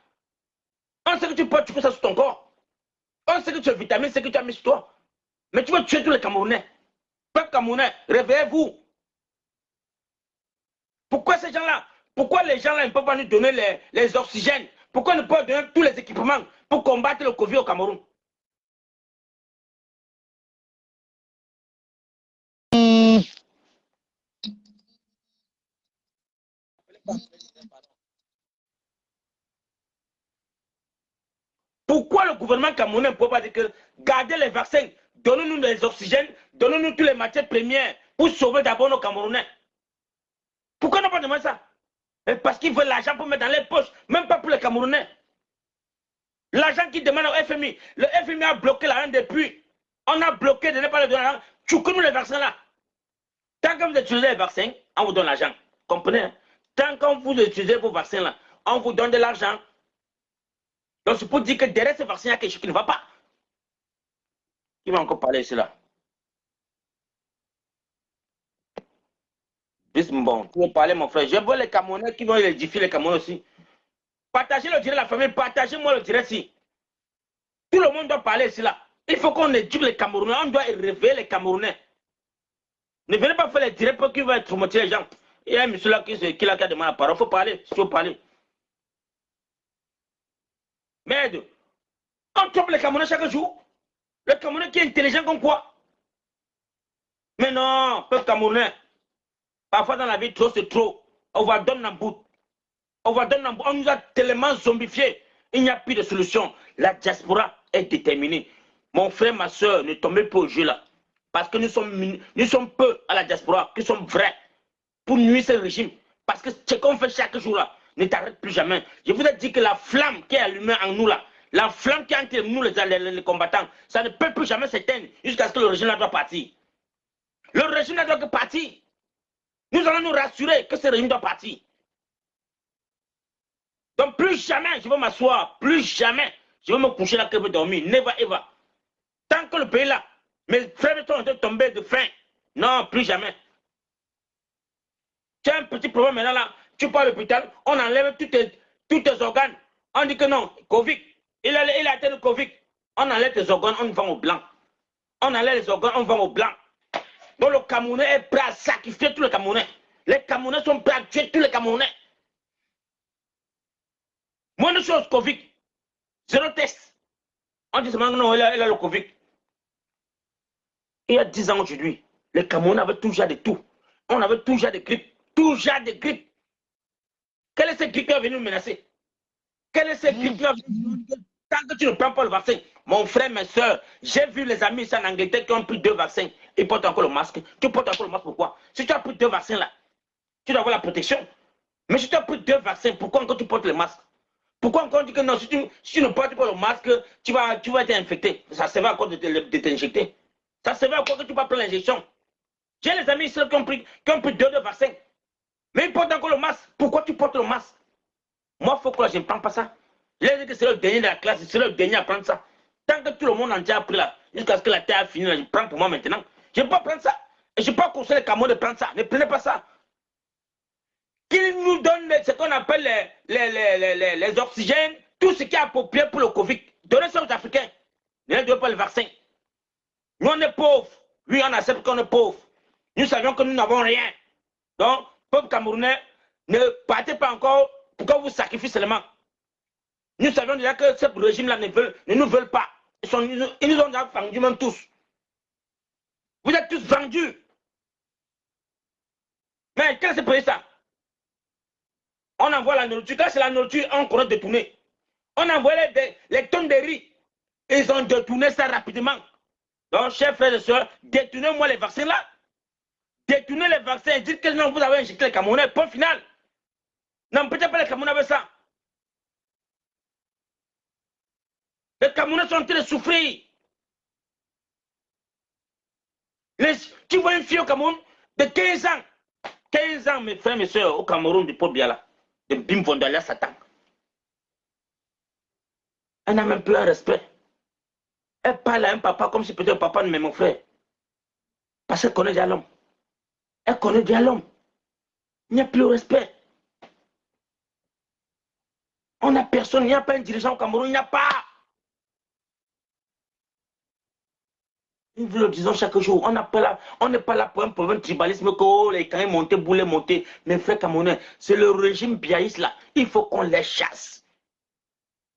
On sait que tu peux ça sur ton corps. On sait que tu as vitamine C que tu as mis sur toi. Mais tu veux tuer tous les Camerounais. Peuple camerounais, réveillez-vous. Pourquoi ces gens-là? Pourquoi les gens-là ne peuvent pas nous donner les oxygènes? Pourquoi ils ne peuvent pas donner tous les équipements pour combattre le Covid au Cameroun? Pourquoi le gouvernement camerounais ne peut pas dire que gardez les vaccins, donnez-nous les oxygènes, donnez-nous toutes les matières premières pour sauver d'abord nos Camerounais? Pourquoi ne pas demander ça? Parce qu'ils veulent l'argent pour mettre dans les poches, même pas pour les Camerounais. L'argent qu'ils demandent au FMI, le FMI a bloqué l'argent depuis. On a bloqué de ne pas le donner l'argent. Tchoukou-nous les vaccins là. Tant que vous utilisez les vaccins, on vous donne l'argent. Comprenez? Tant que vous utilisez vos vaccins là, on vous donne de l'argent. Donc c'est pour dire que derrière ces vaccins, il y a quelque chose qui ne va pas. Qui va encore parler ici là? Bon, tu veux parler, mon frère. Je vois les Camerounais qui vont édifier les Camerounais aussi. Partagez le direct de la famille, partagez-moi le direct ici. Tout le monde doit parler ici là. Il faut qu'on éduque les Camerounais, on doit réveiller les Camerounais. Ne venez pas faire les directs pour qu'ils vont traumatiser les gens. Il y a un monsieur là qui a demandé la parole. Il faut parler, il faut parler. Merde. On trompe les Camerounais chaque jour. Le Camerounais qui est intelligent comme quoi. Mais non, peuple Camerounais. Parfois dans la vie, trop c'est trop. On va donner un bout. On va donner un bout. On nous a tellement zombifiés. Il n'y a plus de solution. La diaspora est déterminée. Mon frère, ma soeur, ne tombez pas au jeu là. Parce que nous sommes peu à la diaspora, qui sommes vrais pour nuire ce régime. Parce que ce qu'on fait chaque jour là ne t'arrête plus jamais. Je vous ai dit que la flamme qui est allumée en nous là, la flamme qui est entre nous les combattants, ça ne peut plus jamais s'éteindre jusqu'à ce que le régime là doit partir. Le régime là doit partir. Nous allons nous rassurer que ce régime doit partir. Donc plus jamais je vais m'asseoir, plus jamais je vais me coucher là que je vais dormir. Never ever. Tant que le pays là, mes frères sont en train de tomber de faim. Non, plus jamais. Tu as un petit problème maintenant là, tu pars à l'hôpital, on enlève tous tes organes. On dit que non, Covid. Il a atteint le Covid. On enlève tes organes, on vend au blanc. On enlève les organes, on vend au blanc. Donc le Camerounais est prêt à sacrifier tous les Camerounais. Les Camerounais sont prêts à tuer tous les Camerounais. Moi, je suis au Covid. Zéro test. On dit seulement que non, il a le Covid. Il y a 10 ans aujourd'hui, les Camerounais avaient tout genre de tout. On avait tout genre de grippe. Tout genre de grippe. Quelle est cette grippe qui est venue nous menacer? Quelle est cette grippe qui est venue nous menacer? Tant que tu ne prends pas le vaccin, mon frère, mes soeurs, j'ai vu les amis ici en Angleterre qui ont pris 2 vaccins. Ils portent encore le masque. Tu portes encore le masque pourquoi? Si tu as pris 2 vaccins là, tu dois avoir la protection. Mais si tu as pris 2 vaccins, pourquoi encore tu portes le masque? Pourquoi encore on dit que non, si tu ne portes pas le masque, tu vas être infecté? Ça servait à quoi de t'injecter? Ça servait à quoi que tu vas prendre l'injection? J'ai les amis ici qui ont pris 2 vaccins. Mais ils portent encore le masque. Pourquoi tu portes le masque? Moi, il faut que je ne prends pas ça. Je ai dit que c'est le dernier de la classe, c'est le dernier à prendre ça. Tant que tout le monde entier a pris là, jusqu'à ce que la terre a fini, là, je prends pour moi maintenant. Je ne peux pas prendre ça. Et je ne peux pas conseiller les Camerounais de prendre ça. Ne prenez pas ça. Qu'ils nous donnent ce qu'on appelle les oxygènes, tout ce qui est approprié pour le Covid. Donnez ça aux Africains. Ne donnez pas le vaccin. Nous, on est pauvres. Oui, on accepte qu'on est pauvres. Nous savions que nous n'avons rien. Donc, peuple camerounais, ne partez pas encore pour qu'on vous sacrifie seulement. Nous savions déjà que ce régime-là ne nous veulent pas. Ils nous ont déjà vendus même tous. Vous êtes tous vendus. Mais qu'est-ce que c'est pour ça? On envoie la nourriture. Quand c'est la nourriture, on connaît détourner. On envoie les tonnes de riz. Ils ont détourné ça rapidement. Donc, chers frères et sœurs, détournez-moi les vaccins là. Détournez les vaccins. Dites que non, vous avez injecté les Camerounais. Point final. Non, peut-être pas les Camerounais avec ça. Les Camerounais sont en train de souffrir. Tu vois une fille au Cameroun de 15 ans. 15 ans, mes frères, mes soeurs, au Cameroun, du peuple Biala, de Bim Vondalia Satan. Elle n'a même plus un respect. Elle parle à un papa comme si peut-être un papa, mais mon frère. Parce qu'elle connaît déjà l'homme. Elle connaît déjà l'homme. Il n'y a plus de respect. On n'a personne, il n'y a pas un dirigeant au Cameroun, il n'y a pas. Nous le disons chaque jour, on n'est pas là pour un problème de tribalisme, que oh, les camps montés, boulets montés. Mais frère Camerounais, c'est le régime biaïste là. Il faut qu'on les chasse.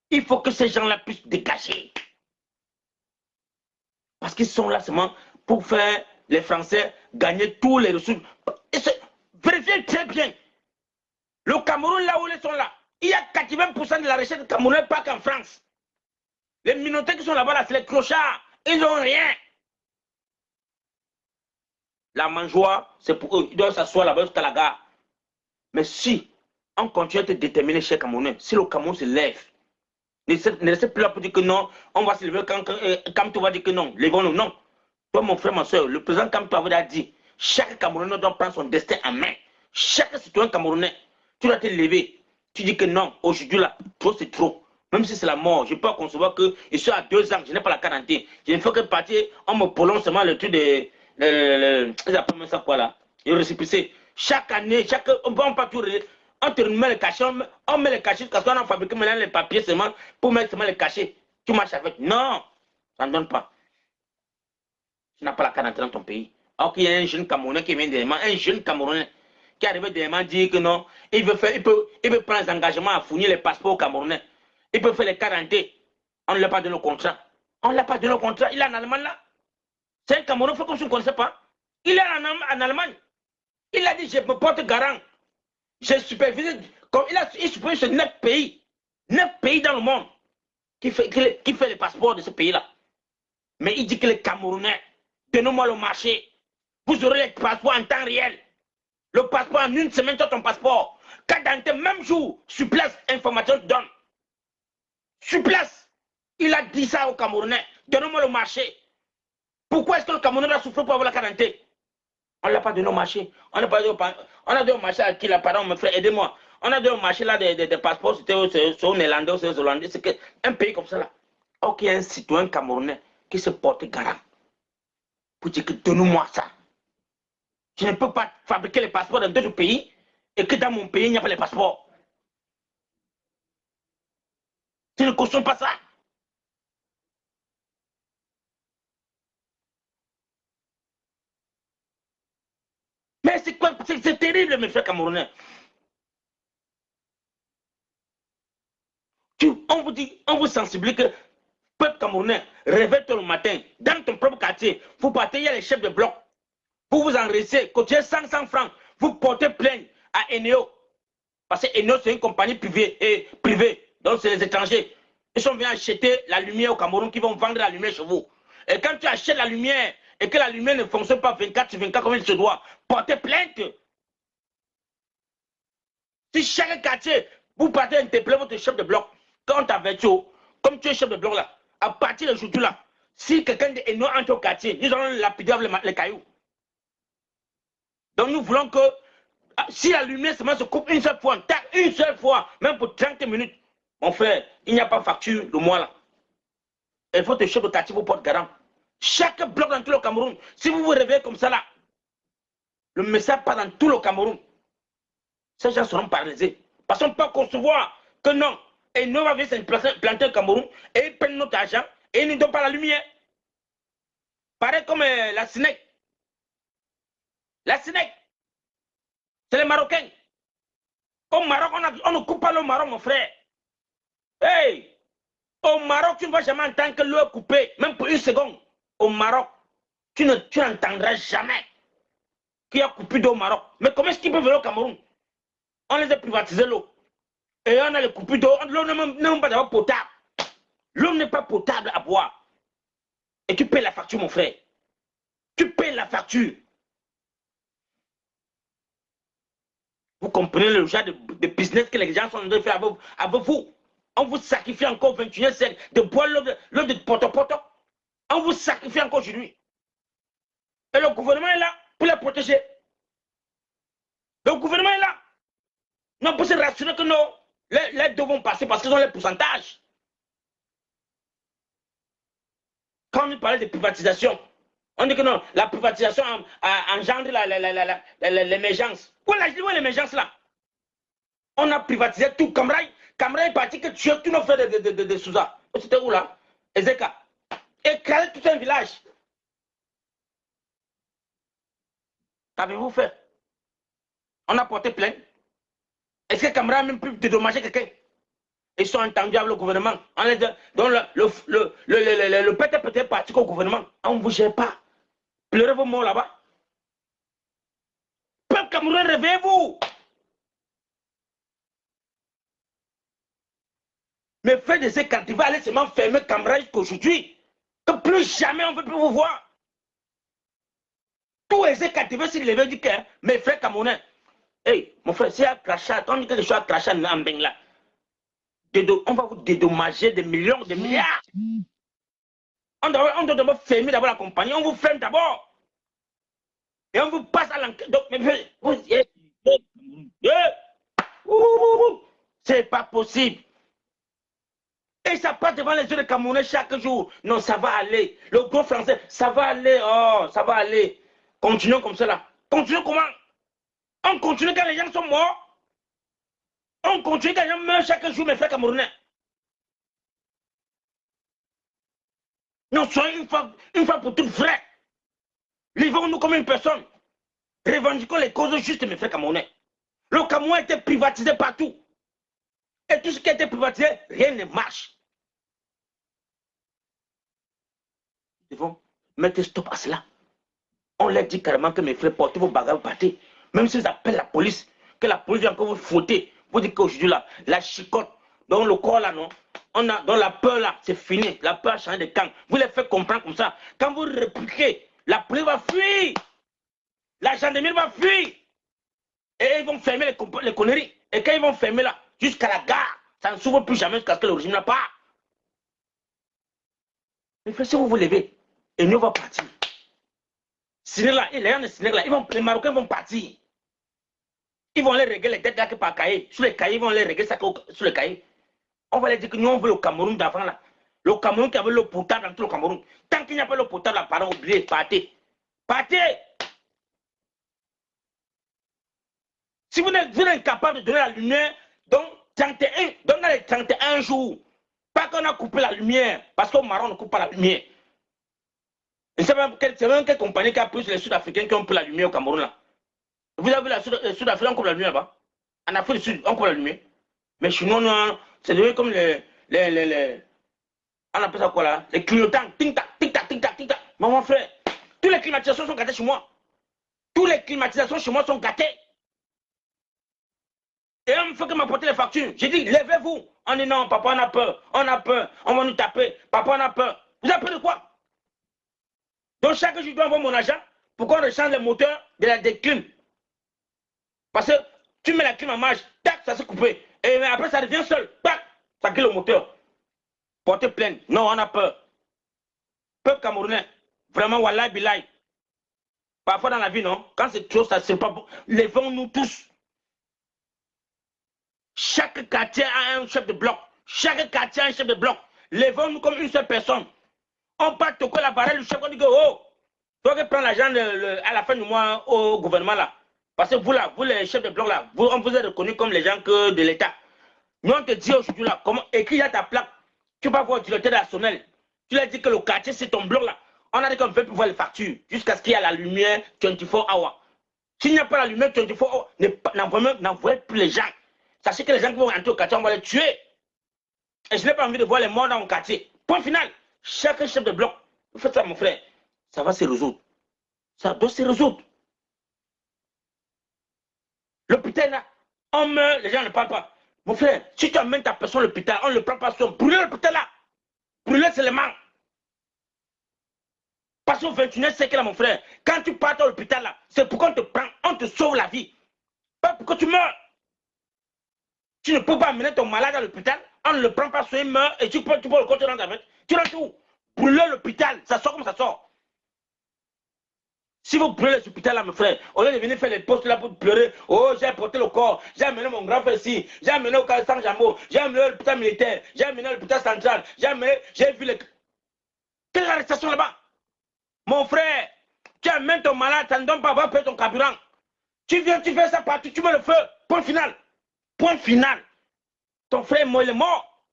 Il faut que ces gens-là puissent dégager. Parce qu'ils sont là seulement pour faire les Français gagner tous les ressources. Vérifiez très bien. Le Cameroun, là où ils sont là, il y a 80% de la recherche camerounaise, pas qu'en France. Les minorités qui sont là-bas, là, c'est les clochards. Ils n'ont rien. La mangeoire, c'est pour eux. Ils doivent s'asseoir là-bas jusqu'à la gare. Mais si on continue à être déterminé chez les Camerounais, si le Cameroun se lève, ne restez plus là pour dire que non, on va se lever quand tu vas dire que non, levons-nous. Non. Toi, mon frère, ma soeur, le président Kamto a dit, chaque Camerounais doit prendre son destin en main. Chaque citoyen camerounais, tu dois te lever. Tu dis que non, aujourd'hui là, trop c'est trop. Même si c'est la mort, je peux pas concevoir que je suis à 2 ans, je n'ai pas la quarantaine. Je ne fais que partir, on me prolonge seulement le truc de. Ils appellent ça quoi là? Le récépissé. Chaque année, on peut tout on te met les cachets, on met les cachets parce qu'on a fabriqué maintenant les papiers seulement pour mettre seulement les cachets. Tu marches avec. Non, ça ne donne pas. Tu n'as pas la carte dans ton pays. Alors qu'il y a un jeune Camerounais qui vient un jeune Camerounais qui arrive à dire que non, il veut prendre les engagements à fournir les passeports Camerounais. Il peut faire les quarantaines. On ne l'a pas donné le contrat. On ne l'a pas donné le contrat. Il est en Allemagne là. C'est un Camerounais, fait comme si on ne connaissait pas. Il est en Allemagne. Il a dit, je me porte garant. J'ai supervisé. Comme il supervise 9 pays. 9 pays dans le monde qui fait les passeports de ce pays-là. Mais il dit que les Camerounais, donnez-moi le marché. Vous aurez les passeports en temps réel. Le passeport en une semaine, tu as ton passeport. Quand dans le même jour, sur place, information te donne. Sur place, il a dit ça aux Camerounais. Donnez-moi le marché. Pourquoi est-ce que le Camerounais doit souffrir pour avoir la quarantaine? On ne l'a pas donné au marché. On a donné au marché à qui là, pardon, mon frère, aidez-moi. On a donné au marché là des passeports, c'était au Néerlandais, c'est aux Hollandais. C'est un pays comme ça là. Ok, il y a un citoyen camerounais qui se porte garant. Pour dire que donne-moi ça. Je ne peux pas fabriquer les passeports dans d'autres pays et que dans mon pays, il n'y a pas les passeports. Tu ne cautionnes pas ça. Mais c'est quoi? C'est terrible, mes frères camerounais. On vous dit, on vous sensibilise que peuple camerounais, réveille-toi le matin, dans ton propre quartier, vous partez, il y a les chefs de bloc, vous vous enregistrez, cotiez 100 francs, vous portez plainte à Eneo. Parce que Eneo, c'est une compagnie privée, donc c'est les étrangers. Ils sont venus acheter la lumière au Cameroun qui vont vendre la lumière chez vous. Et quand tu achètes la lumière et que la lumière ne fonctionne pas 24/24 comme il se doit, portez plainte. Si chaque quartier, vous partez interpeller votre chef de bloc, quand t'avertit, comme tu es chef de bloc là, à partir de aujourd'hui là, si quelqu'un de Eneo entre au quartier, nous allons lapider avec les cailloux. Donc nous voulons que si la lumière seulement se coupe une seule fois, même pour 30 minutes, mon frère, il n'y a pas facture le mois là. Et votre chef de quartier vous porte garant. Chaque bloc dans tout le Cameroun, si vous vous réveillez comme ça là, le message part dans tout le Cameroun. Ces gens seront paralysés. Parce qu'on peut concevoir que non, et nous va venir planter au Cameroun et ils prennent notre argent et ils ne donnent pas la lumière. Pareil comme la SNEC. La SNEC, c'est les Marocains. Au Maroc, on ne coupe pas le Maroc, mon frère. Hey! Au Maroc, tu ne vas jamais entendre que l'eau est coupée, même pour une seconde. Au Maroc, tu n'entendras jamais qu'il y a coupé d'eau au Maroc. Mais comment est-ce qu'ils peuvent venir au Cameroun? On les a privatisé l'eau. Et on a les coupures d'eau. L'eau n'est même pas d'abord potable. L'eau n'est pas potable à boire. Et tu payes la facture, mon frère. Tu payes la facture. Vous comprenez le genre de business que les gens sont en train de faire avec vous. On vous sacrifie encore au 21e siècle de boire l'eau de poto-poto. On vous sacrifie encore aujourd'hui. Et le gouvernement est là pour les protéger. Le gouvernement est là. Non, pour se rassurer que non, les deux vont passer parce qu'ils ont les pourcentages. Quand on parlait de privatisation, on dit que non, la privatisation engendre l'émergence. Où est l'émergence là? On a privatisé tout. Camara est parti que tu nous fais de Souza. C'était où là? Ezeka. Et créer tout un village. Qu'avez-vous fait? On a porté plainte. Est-ce que Camara a même pu dédommager quelqu'un? Ils sont entendus avec le gouvernement. Donc le PT est parti au gouvernement. On ne vous gère pas. Pleurez vos mots là-bas. Peuple camerounais, réveillez-vous. Mais faites des écarts, il va aller seulement fermer Camara jusqu'aujourd'hui. Que plus jamais on ne veut plus vous voir. Tous les écarts, s'il les veut dire que mes frères camerounais. Hey, mon frère, c'est un crachat. On dit que je suis un crachat en Bengla. On va vous dédommager des millions, des milliards. On doit d'abord fermer d'abord la compagnie. On vous ferme d'abord. Et on vous passe à l'enquête. Donc, c'est pas possible. Et ça passe devant les yeux des Camerounais chaque jour. Non, ça va aller. Le gros français, ça va aller. Oh, ça va aller. Continuons comme cela. Continuons comment? On continue quand les gens sont morts. On continue quand les gens meurent chaque jour, mes frères camerounais. Nous soyons une fois pour toutes vrais. Livrons-nous comme une personne. Revendiquons les causes justes, mes frères camerounais. Le Cameroun a été privatisé partout. Et tout ce qui a été privatisé, rien ne marche. Nous devons mettre stop à cela. On leur dit carrément que mes frères, portez vos bagages, partez. Même s'ils appellent la police, que la police vient encore vous fouetter. Vous dites qu'aujourd'hui, là, la chicote, dans le corps, là, non, dans la peur, là, c'est fini. La peur a changé de camp. Vous les faites comprendre comme ça. Quand vous répliquez, la police va fuir. La gendarmerie va fuir. Et ils vont fermer les conneries. Et quand ils vont fermer là, jusqu'à la gare, ça ne s'ouvre plus jamais jusqu'à ce que le régime n'a pas. Mais si vous vous levez, et nous va partir. Sénégal, les gens de Sénégal, les Marocains vont partir. Ils vont les régler les dettes là que par cahier. Sur les cahiers, ils vont les régler ça sur les cahiers. On va leur dire que nous, on veut le Cameroun d'avant là. Le Cameroun qui avait l'eau potable dans tout le Cameroun. Tant qu'il n'y a pas l'eau potable là, pardon, oubliez, partez. Partez! Si vous êtes incapable de donner la lumière, donc dans les 31 jours, pas qu'on a coupé la lumière, parce qu'au Maroc on ne coupe pas la lumière. Et c'est même quelle compagnie qui a pris les Sud-Africains qui ont pris la lumière au Cameroun là. Vous avez vu les Sud-Africains, on coupe la lumière là-bas. En Afrique du Sud, on coupe la lumière. Mais chez nous, c'est devenu comme on appelle ça quoi là? Les clignotants, tic-tac, tic-tac, tic-tac, tic-tac. Mon frère, toutes les climatisations sont gâtées chez moi. Toutes les climatisations chez moi sont gâtées. Et on me fait que m'apporter les factures. J'ai dit, levez-vous. On dit non, papa, on a peur, on va nous taper. Papa, on a peur. Vous avez peur de quoi? Donc chaque jour, je dois avoir mon argent pour qu'on rechange le moteur de la déclim. Parce que tu mets la clim en marche, tac, ça s'est coupé. Et après, ça revient seul, tac, ça crée le moteur. Portez plainte. Non, on a peur. Peuple camerounais, vraiment, wallah, billah. Parfois dans la vie, non, quand c'est trop, ça ne sert pas bon. Levons-nous tous. Chaque quartier a un chef de bloc. Chaque quartier a un chef de bloc. Levons-nous comme une seule personne. On part toquer la barrière du chef, on dit que, oh, tu dois prendre l'argent à la fin du mois au gouvernement là. Parce que vous là, vous les chefs de bloc là, on vous est reconnus comme les gens de l'État. Nous on te dit aujourd'hui là, comment écrire à ta plaque, tu vas voir le directeur national. Tu lui as dit que le quartier c'est ton bloc là. On a dit qu'on ne peut plus voir les factures jusqu'à ce qu'il y ait la lumière 24 hours. S'il n'y a pas la lumière 24 hours, n'envoyez plus les gens. Sachez que les gens qui vont rentrer au quartier, on va les tuer. Et je n'ai pas envie de voir les morts dans mon quartier. Point final. Chaque chef de bloc, vous faites ça, mon frère. Ça va se résoudre. Ça doit se résoudre. L'hôpital, là, on meurt, les gens ne parlent pas. Mon frère, si tu amènes ta personne à l'hôpital, on ne le prend pas sur. Brûlez l'hôpital là. Brûlez seulement. Parce qu'au 21e siècle, là, mon frère, quand tu pars à l'hôpital là, c'est pour qu'on te prenne, on te sauve la vie. Pas pour que tu meurs. Tu ne peux pas amener ton malade à l'hôpital, on ne le prend pas sur, il meurt et tu peux le compter dans ta tête. Tu rentres où? Brûler l'hôpital, ça sort comme ça sort. Si vous brûlez l'hôpital là, mes frères, au lieu de venir faire les postes là pour pleurer, oh j'ai porté le corps, j'ai amené mon grand frère ici, j'ai amené au cas San Jambo, j'ai amené à l'hôpital militaire, j'ai amené à l'hôpital central, j'ai vu les. Quelle arrestation là-bas? Mon frère, tu amènes ton malade, ça ne donne pas avoir payé ton carburant. Tu viens, tu fais ça partout, tu mets le feu, point final. Point final. Ton frère, moi, il est mort.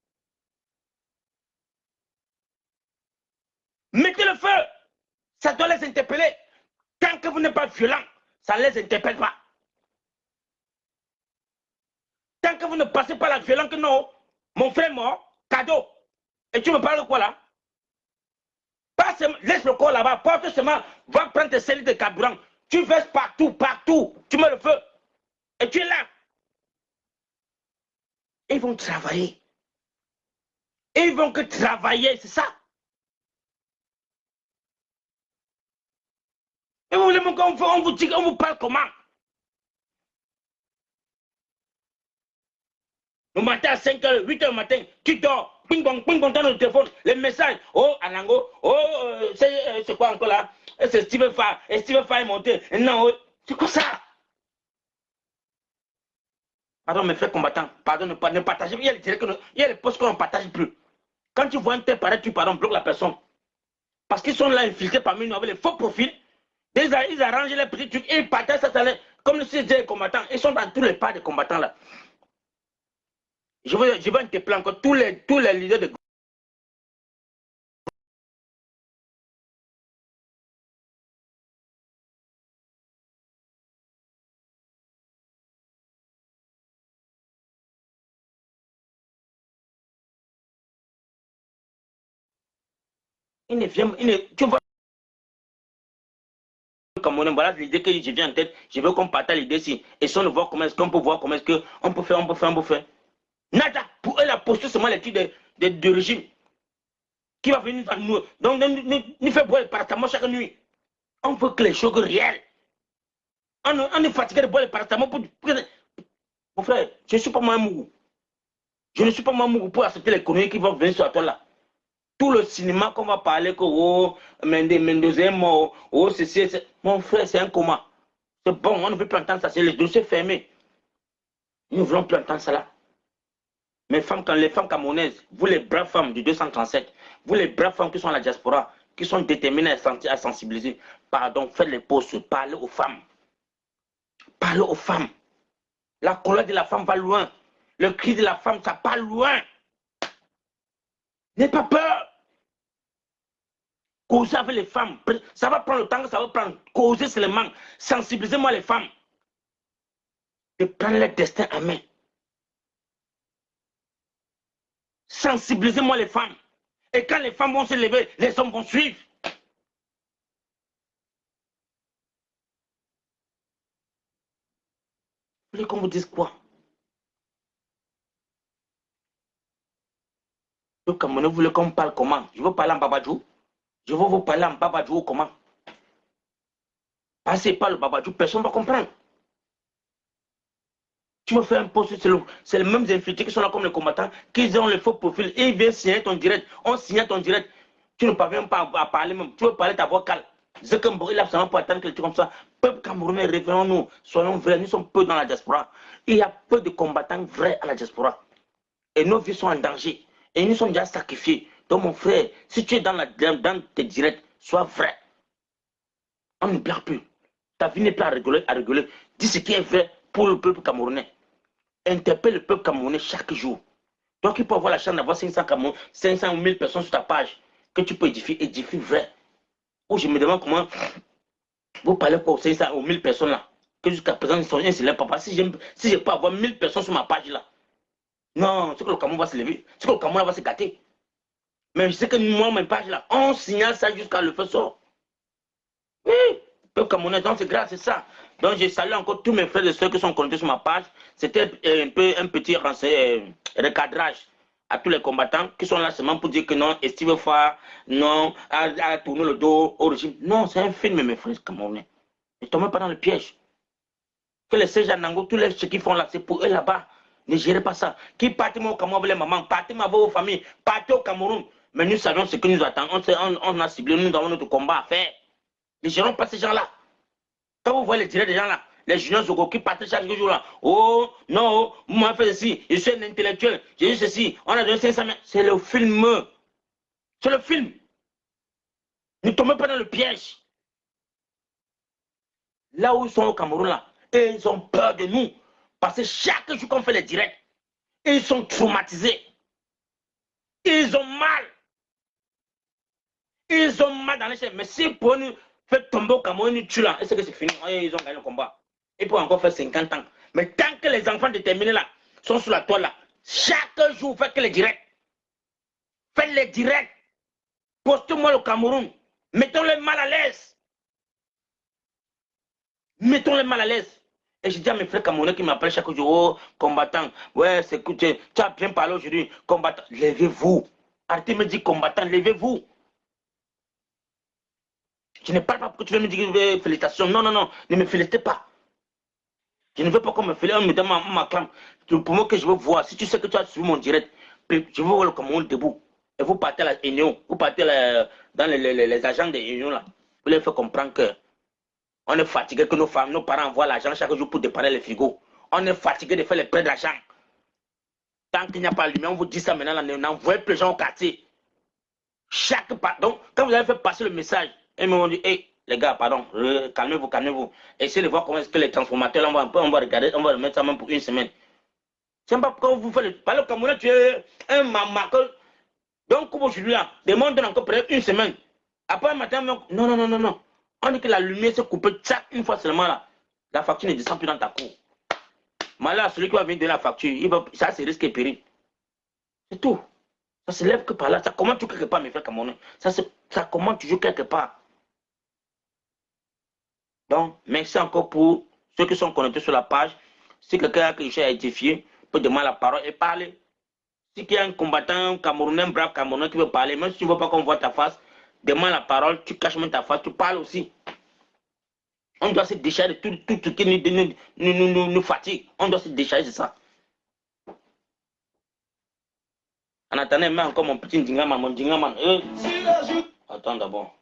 Mettez le feu. Ça doit les interpeller. Tant que vous n'êtes pas violent, ça ne les interpelle pas. Tant que vous ne passez pas la violence, que non, mon frère est mort, cadeau. Et tu me parles de quoi là? Pas seulement, laisse le corps là-bas, porte seulement, va prendre tes cellules de carburant. Tu verses partout, partout. Tu mets le feu. Et tu es là. Ils vont travailler. Ils vont que travailler, c'est ça. Et vous voulez qu'on vous dit, on vous parle comment? Le matin à 5h, 8h du matin, tu dors, ping pong dans le téléphone, les messages, oh Anango, oh c'est quoi encore là? C'est Steve Fay, et Steve Fay est monté. Non, c'est quoi ça? Pardon, mes frères combattants, pardon, ne partagez pas. Il y a les postes qu'on ne partage plus. Quand tu vois un tel paraître, tu bloques la personne. Parce qu'ils sont là infiltrés parmi nous avec les faux profils. Ils arrangent les petits trucs et ils partagent ça comme aussi des combattants. Ils sont dans tous les pas des combattants là. Je vais interpeller encore tous les leaders de tu vois, Camerounais, voilà l'idée que je viens en tête. Je veux qu'on partage l'idée ici. Et si on voit comment est-ce qu'on peut voir, comment est-ce qu'on peut faire, on peut faire. Nada. Pour eux, la posture, c'est moi l'étude de régime qui va venir dans nous. Donc, nous fait boire le paratamol chaque nuit. On veut que les choses réelles. On est fatigué de boire le paratamol pour. Mon frère, je ne suis pas moi un mougou. Je ne suis pas moi un mougou pour accepter les conneries qui vont venir sur toi là. Tout le cinéma qu'on va parler, que oh, Mendoza est mort, oh, ceci, mon frère, c'est un coma. C'est bon, on ne veut plus entendre ça, c'est les dossiers fermés. Nous ne voulons plus entendre ça là. Mais les femmes camerounaises, vous les braves femmes du 237, vous les braves femmes qui sont à la diaspora, qui sont déterminées à sensibiliser, pardon, faites les pauses, parlez aux femmes. Parlez aux femmes. La colère de la femme va loin. Le cri de la femme, ça part loin. N'ayez pas peur. Causer avec les femmes. Ça va prendre le temps que ça va prendre. Causer seulement. Sensibilisez-moi les femmes. De prendre leur destin en main. Sensibilisez-moi les femmes. Et quand les femmes vont se lever, les hommes vont suivre. Vous voulez qu'on vous dise quoi? Le Camerounais, vous voulez qu'on parle comment? Je veux parler en babadjou. Je veux vous parler en babadjou comment? Passez par le babadjou, personne ne va comprendre. Tu me fais un post, c'est les mêmes infiltrés qui sont là comme les combattants, qui ont le faux profil, et ils viennent signer ton direct. On signe ton direct. Tu ne parviens pas à parler même. Tu veux parler ta voix calme. C'est comme il a absolument pas attendre quelque chose comme ça. Peuple camerounais, réveillons-nous. Soyons vrais. Nous sommes peu dans la diaspora. Il y a peu de combattants vrais à la diaspora. Et nos vies sont en danger. Et nous sommes déjà sacrifiés. Donc, mon frère, si tu es dans tes directs, sois vrai. On ne blague plus. Ta vie n'est plus à rigoler. Dis ce qui est vrai pour le peuple camerounais. Interpelle le peuple camerounais chaque jour. Donc, il peut avoir la chance d'avoir 500 ou 1000 personnes sur ta page que tu peux édifier vrai. Ou je me demande comment vous parlez pour 500 ou 1000 personnes là. Que jusqu'à présent, ils sont rien, c'est leur papa. Si je peux avoir 1000 personnes sur ma page là, non, c'est que le Cameroun va se lever. C'est que le Cameroun va se gâter. Mais je sais que moi, ma page là, on signale ça jusqu'à le faire sort. Oui, le Camerounais, donc c'est grâce à ça. Donc, je salue encore tous mes frères et soeurs qui sont connectés sur ma page. C'était un petit recadrage à tous les combattants qui sont là seulement pour dire que non, Steve Fa, non, à tourner le dos au régime. Non, c'est un film, mes frères camerounais. Ne tombez pas dans le piège. Que les Sejanango, tous les ceux qui font là, c'est pour eux là-bas. Ne gérez pas ça. Qui partez au Cameroun avec les mamans, partez avec vos familles, partez au Cameroun. Mais nous savons ce que nous attendons. On a ciblé, nous avons notre combat à faire. Ne gérons pas ces gens-là. Quand vous voyez les tirés des gens là, les juniors Zogo qui partent chaque jour là, oh non, moi je fais ceci, je suis un intellectuel, j'ai eu ceci, on a donné 500 000. C'est le film. C'est le film. Ne tombez pas dans le piège. Là où ils sont au Cameroun là, et ils ont peur de nous. Parce que chaque jour qu'on fait les directs, ils sont traumatisés. Ils ont mal. Ils ont mal dans les chefs. Mais si pour nous faire tomber au Cameroun, ils tuent là, est-ce que c'est fini? Ils ont gagné le combat. Ils peuvent encore faire 50 ans. Mais tant que les enfants déterminés là sont sur la toile là, chaque jour, faites que les directs. Faites les directs. Postez-moi le Cameroun. Mettons-les mal à l'aise. Mettons-les mal à l'aise. Et je dis à mes frères camerounais qui m'appellent chaque jour, oh, combattant, ouais, c'est que tu as bien parlé aujourd'hui, combattant, levez-vous. Arrêtez de me dire combattant, levez-vous. Je ne parle pas pour que tu veux me dire félicitations. Non, non, non, ne me félicitez pas. Je ne veux pas qu'on me félicite, on me donne ma clame. Pour moi que je veux voir, si tu sais que tu as suivi mon direct, je veux voir le Cameroun debout. Et vous partez à la Union, vous partez dans les agents de l'Union là. Vous leur faites comprendre que on est fatigué, que nos femmes, nos parents envoient l'argent chaque jour pour dépanner les frigos. On est fatigué de faire les prêts d'argent. Tant qu'il n'y a pas de lumière, on vous dit ça maintenant, n'envoyez plus les gens au quartier. Donc, quand vous avez fait passer le message, ils m'ont dit, hey, Les gars, pardon, calmez-vous, calmez-vous. Essayez de voir comment est-ce que les transformateurs, là, on va regarder, on va remettre ça même pour une semaine. C'est pas pourquoi vous faites le... Par le Camerounais, tu es un maman. Donc, comme aujourd'hui, là, demande encore peut-être une semaine. Après, un matin, non, non, non, non, non. On dit que la lumière s'est coupée, tchac, une fois seulement, là. La facture ne descend plus dans ta cour. Mais là, celui qui va venir donner la facture, ça, c'est risque et péril. C'est tout. Ça se lève que par là. Ça commence toujours quelque part, mes frères camerounais. Ça commence toujours quelque part. Donc, merci encore pour ceux qui sont connectés sur la page. Si quelqu'un a quelque chose à édifier, peut demander la parole et parler. Si il y a un combattant camerounais, un brave camerounais qui veut parler, même si tu ne veux pas qu'on voit ta face, demande la parole, tu caches même ta face, tu parles aussi. On doit se décharger de tout ce qui nous fatigue. On doit se décharger de ça. En attendant, mets encore mon petit Ndingaman, mon Ndingaman. Attends d'abord.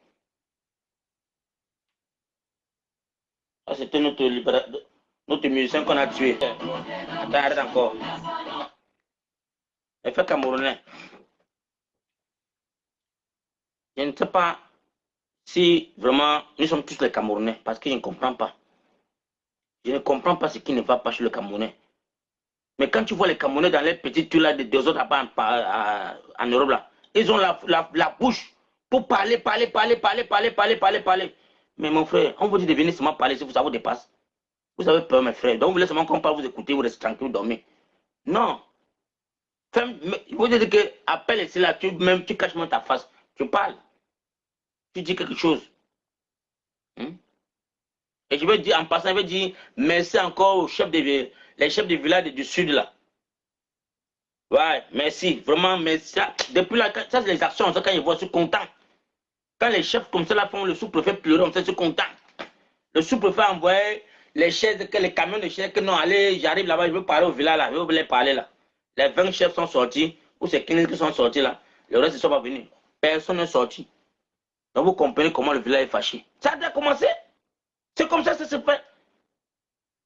Ça, c'était notre musicien qu'on a tué. Attends, arrête encore. Effet camerounais. Je ne sais pas si vraiment nous sommes tous les Camerounais, parce que je ne comprends pas. Je ne comprends pas ce qui ne va pas chez le Camerounais. Mais quand tu vois les Camerounais dans les petites tuiles là, des autres en Europe, là, ils ont la bouche pour parler. Mais mon frère, on vous dit de venir seulement parler si ça vous dépasse. Vous avez peur, mes frères. Donc vous voulez seulement qu'on parle, vous écoutez, vous restez tranquille, vous dormez. Non. Vous dites que appelle ici là, tu caches même ta face. Tu parles. Tu dis quelque chose. Et je vais dire, en passant, je vais dire merci encore aux chefs les chefs de village du sud là. Ouais, merci, vraiment merci. Depuis là, ça c'est les actions, ça, quand ils voient, je suis content. Quand les chefs comme ça là font le sous-préfet pleurer, je suis content. Le sous-préfet envoie les chaises, les camions de chaises, que non, allez, j'arrive là-bas, je veux parler au village là, je veux les parler là. Les 20 chefs sont sortis, ou c'est 15 qui sont sortis là. Le reste ne sont pas venus. Personne n'est sorti. Donc vous comprenez comment le village est fâché. Ça a déjà commencé. C'est comme ça que ça se fait.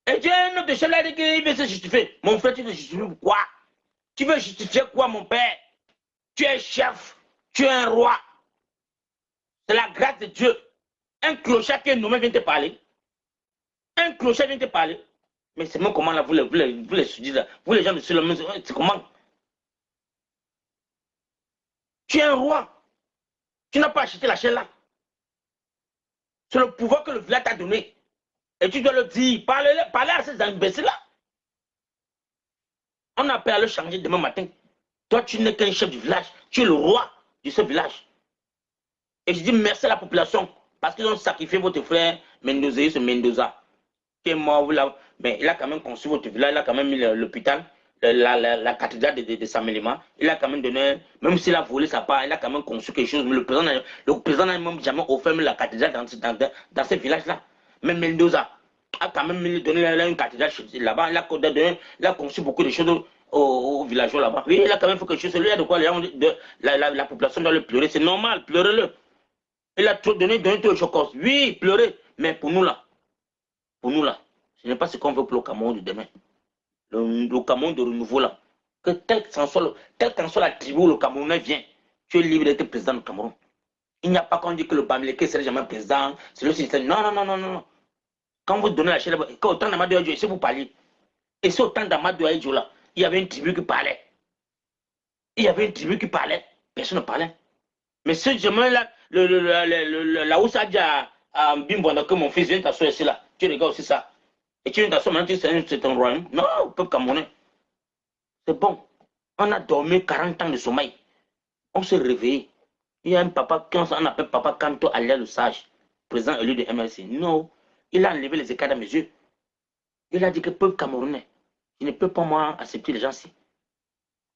Et tu as un autre chef là qui veut se justifier. Mon frère, tu veux justifier pourquoi? Tu veux justifier quoi, mon père? Tu es chef, tu es un roi. C'est la grâce de Dieu. Un clochard qui est nommé vient te parler. Un clochard vient te parler. Mais c'est même comment là, vous les sudis là, vous les gens de sur le monde, c'est comment? Tu es un roi. Tu n'as pas acheté la chaîne là. C'est le pouvoir que le village t'a donné. Et tu dois le dire. Parlez à ces imbéciles-là. On a peur à le changer demain matin. Toi, tu n'es qu'un chef du village. Tu es le roi de ce village. Et je dis merci à la population. Parce qu'ils ont sacrifié votre frère Mendoza, ce Mendoza, qui est mort là. Mais il a quand même construit votre village. Il a quand même mis l'hôpital, la cathédrale de Saint-Mélima. Il a quand même donné, même s'il a volé sa part, il a quand même construit quelque chose. Mais le président n'a même jamais offert la cathédrale dans ce village-là. Mais Mendoza a quand même donné une cathédrale là-bas. Il a construit beaucoup de choses aux villageois là-bas. Oui, il a quand même fait quelque chose. Lui, il y a de quoi la population doit le pleurer. C'est normal, pleurez-le. Il a donné tout le chocos. Oui, pleurer. Mais pour nous là, ce n'est pas ce qu'on veut pour le Cameroun de demain. Le Cameroun de renouveau là. Que quelle qu'en soit la tribu où le Camerounais vient, tu es libre d'être président du Cameroun. Il n'y a pas qu'on dit que le Bamileke serait jamais président. Non. Quand vous donnez la chaîne, quand autant d'Amadou Aïdjo, si vous parliez, et c'est autant d'Amadou Aïdjo là, il y avait une tribu qui parlait. Personne ne parlait. Mais ce jamais là, la Oussa dit à Bimbo que mon fils vient t'asseoir ici là, tu regardes aussi ça. Et tu viens t'asseoir maintenant, c'est un royaume. Non, peuple camerounais. C'est bon. On a dormi 40 ans de sommeil. On s'est réveillé. Il y a un papa, on appelle Papa Kanto Alia le sage, président élu de MLC. Non, il a enlevé les écarts à mes yeux. Il a dit que peuple camerounais, je ne peux pas moi accepter les gens-ci.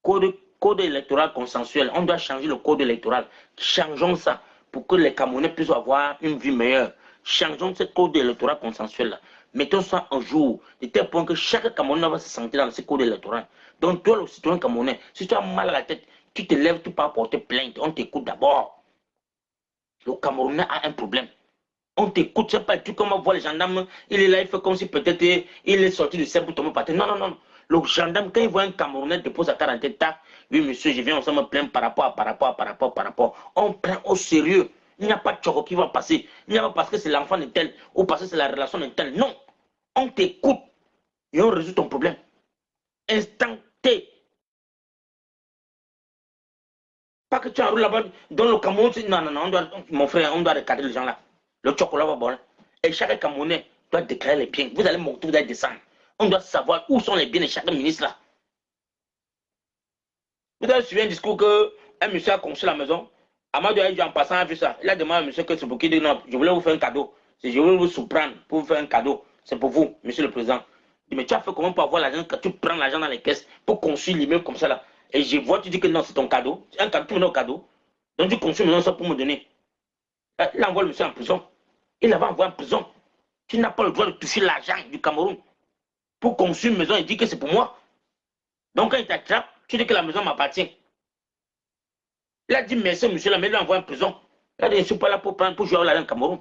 Code électoral consensuel, on doit changer le code électoral. Changeons ça pour que les Camerounais puissent avoir une vie meilleure. Changeons ce code électoral consensuel-là. Mettons ça un jour, de tel point que chaque Camerounais va se sentir dans ce code électoral. Donc toi, le citoyen camerounais, si tu as mal à la tête, tu te lèves, tu pars porter plainte. On t'écoute d'abord. Le Camerounais a un problème. On t'écoute, c'est pas tu comment voir les gendarmes, il est là, il fait comme si peut-être il est sorti de cette pour tomber par terre. Non. Le gendarme, quand il voit un Camerounais dépose sa quarantaine, oui monsieur, je viens, on se me plaint par rapport. On prend au sérieux. Il n'y a pas de choco qui va passer. Il n'y a pas parce que c'est l'enfant de tel ou parce que c'est la relation de tel. Non. On t'écoute et on résout ton problème. Instant T. Pas que tu enroules là-bas dans le Cameroun. Non, non, non, mon frère, on doit recadrer les gens là. Le chocolat va bon. Et chaque Camerounais doit déclarer les biens. Vous allez monter, vous allez descendre. On doit savoir où sont les biens de chaque ministre là. Vous avez suivi un discours qu'un monsieur a construit la maison. Amadou Aïdji en passant a vu ça. Il a demandé à monsieur que c'est pour qui dit non, je voulais vous faire un cadeau. Je voulais vous surprendre pour vous faire un cadeau. C'est pour vous, monsieur le président. Il dit, mais tu as fait comment pour avoir l'argent quand tu prends l'argent dans les caisses pour construire l'immeuble comme ça là. Et je vois, tu dis que non, c'est ton cadeau. Un cadeau, tu me donnes un cadeau. Donc tu construis maintenant ça pour me donner. Il envoie le monsieur en prison. Il l'avait envoyé en prison. Tu n'as pas le droit de toucher l'argent du Cameroun pour construire une maison et dire que c'est pour moi. Donc quand il t'attrape, tu dis que la maison m'appartient. Il a dit merci monsieur là, mais il l'a envoyé en prison. Il a dit je ne suis pas là pour prendre pour jouer là dans le Cameroun.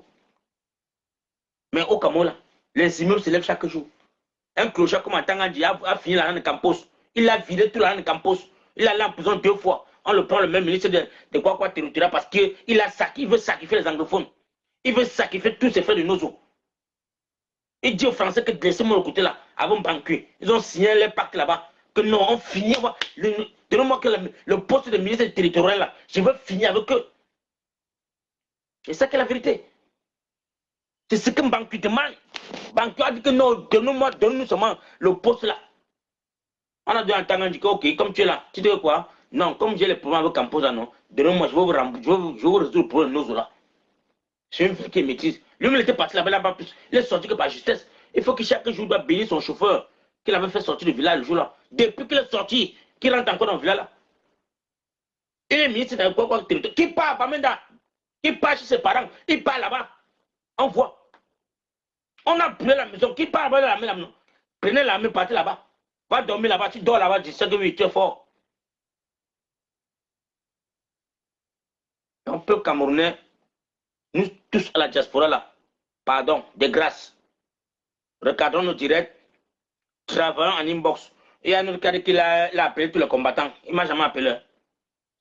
Mais au Cameroun là, les immeubles se lèvent chaque jour. Un clocher comme Antangandi a fini l'argent de Campos. Il a vidé tout l'argent de Campos. Il est allé en prison 2 fois. On le prend le même ministre de quoi territorial parce qu'il veut sacrifier les anglophones. Il veut sacrifier tous ses frères de Nozo. Il dit aux Français que laissez-moi le côté là, avant de banquer. Ils ont signé les pactes là-bas. Que non, on finit. Donnez-moi que le poste de ministre territorial là, je veux finir avec eux. C'est ça qui est la vérité. C'est ce que Banque demande. Banque a dit que non, donne-nous seulement le poste là. On a dit en temps, on dit que ok, comme tu es là, tu dis quoi? Non, comme j'ai les problèmes avec Campos là, non, donnez-moi, je vais vous résoudre le problème de nos là. C'est une fille qui est métisse. Lui-même, il était parti là-bas, plus. Il est sorti que par justesse. Il faut que chaque jour doit bénir son chauffeur qu'il avait fait sortir du village le jour là. Depuis qu'il est sorti, qu'il rentre encore dans le village là. Il est ministre de quoi territoire. Qui part à Bamenda? Qui part chez ses parents? Il part là-bas. On voit. On a brûlé la maison. Qui part là-bas la maison? Prenez la main, partez là-bas. Va dormir là-bas. Tu dors là-bas, tu sais que oui, tu es fort. Un peu camerounais, nous tous à la diaspora là, pardon, de grâce. Regardons nos directs, travaillons en inbox. Il y a un autre cas qui a appelé tous les combattants. Il ne m'a jamais appelé.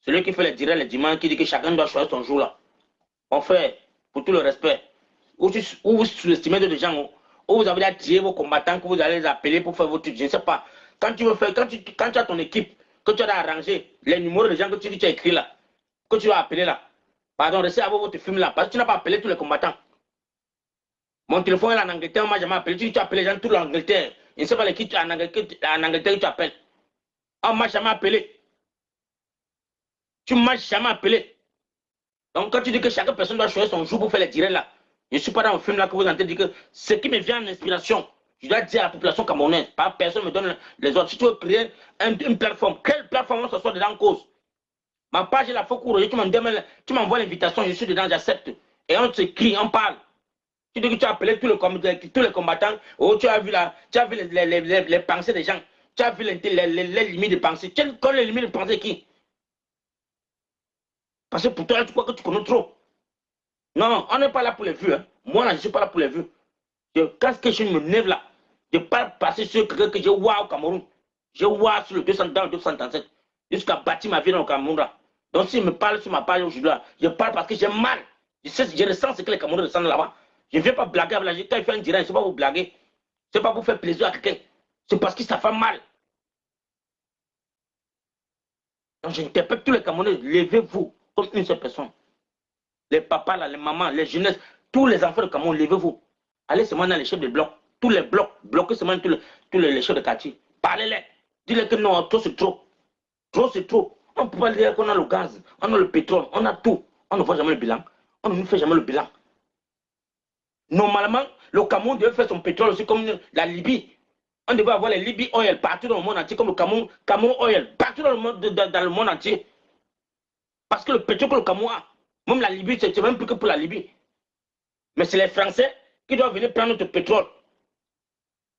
Celui qui fait les directs les dimanches, qui dit que chacun doit choisir son jour là. On fait, pour tout le respect, ou vous sous-estimez des gens, ou vous avez attiré vos combattants que vous allez les appeler pour faire votre truc. Je ne sais pas. Quand tu veux faire, quand tu as ton équipe, que tu as arrangé les numéros des gens que tu as écrits là, que tu as appelé là. Pardon, restez avec votre film là, parce que tu n'as pas appelé tous les combattants. Mon téléphone est en Angleterre, on m'a jamais appelé. Tu as appelé les gens toute l'Angleterre. Je ne sais pas qui en Angleterre tu appelles. On m'a jamais appelé. Tu ne m'as jamais appelé. Donc quand tu dis que chaque personne doit choisir son jour pour faire les directs là, je ne suis pas dans le film là que vous entendez dire que ce qui me vient en inspiration, je dois dire à la population camerounaise, pas personne me donne les autres. Si tu veux créer une plateforme, quelle plateforme on se soit dedans en cause? Ma page est la fois courage, tu m'envoies l'invitation, je suis dedans, j'accepte. Et on s'écrit, on parle. Tu dis que tu as appelé tous les combattants, oh, tu as vu les pensées des gens, tu as vu les limites de pensée. Tu connais les limites de pensée qui? Parce que pour toi, tu crois que tu connais trop. Non, on n'est pas là pour les vues. Hein. Moi, là, je ne suis pas là pour les vues. Quand je me lève là, je parle passer sur quelqu'un que j'ai waouh au Cameroun. J'ai waouh sur le 237 jusqu'à bâtir ma vie dans le Cameroun là. Donc, s'il me parle sur ma page aujourd'hui, je parle parce que j'ai mal. Je ressens ce que les Camerounais ressentent là-bas. Je ne viens pas blaguer avec la gente. Quand il fait un direct, je ne sais pas vous blaguer. Ce n'est pas pour faire plaisir à quelqu'un. C'est parce que ça fait mal. Donc, j'interpelle tous les Camerounais. Levez-vous comme une seule personne. Les papas, là, les mamans, les jeunesses, tous les enfants de Cameroun, levez-vous. Allez seulement dans les chefs de bloc. Tous les blocs. Bloquez seulement tous les chefs de quartier. Parlez-les. Dites-les que non, trop c'est trop. Trop c'est trop. On ne peut pas dire qu'on a le gaz, on a le pétrole, on a tout. On ne voit jamais le bilan. On ne fait jamais le bilan. Normalement, le Cameroun devait faire son pétrole aussi comme la Libye. On devait avoir les Libye Oil partout dans le monde entier, comme le Cameroun Oil, partout dans le monde entier. Parce que le pétrole que le Cameroun a, même la Libye, c'est même plus que pour la Libye. Mais c'est les Français qui doivent venir prendre notre pétrole.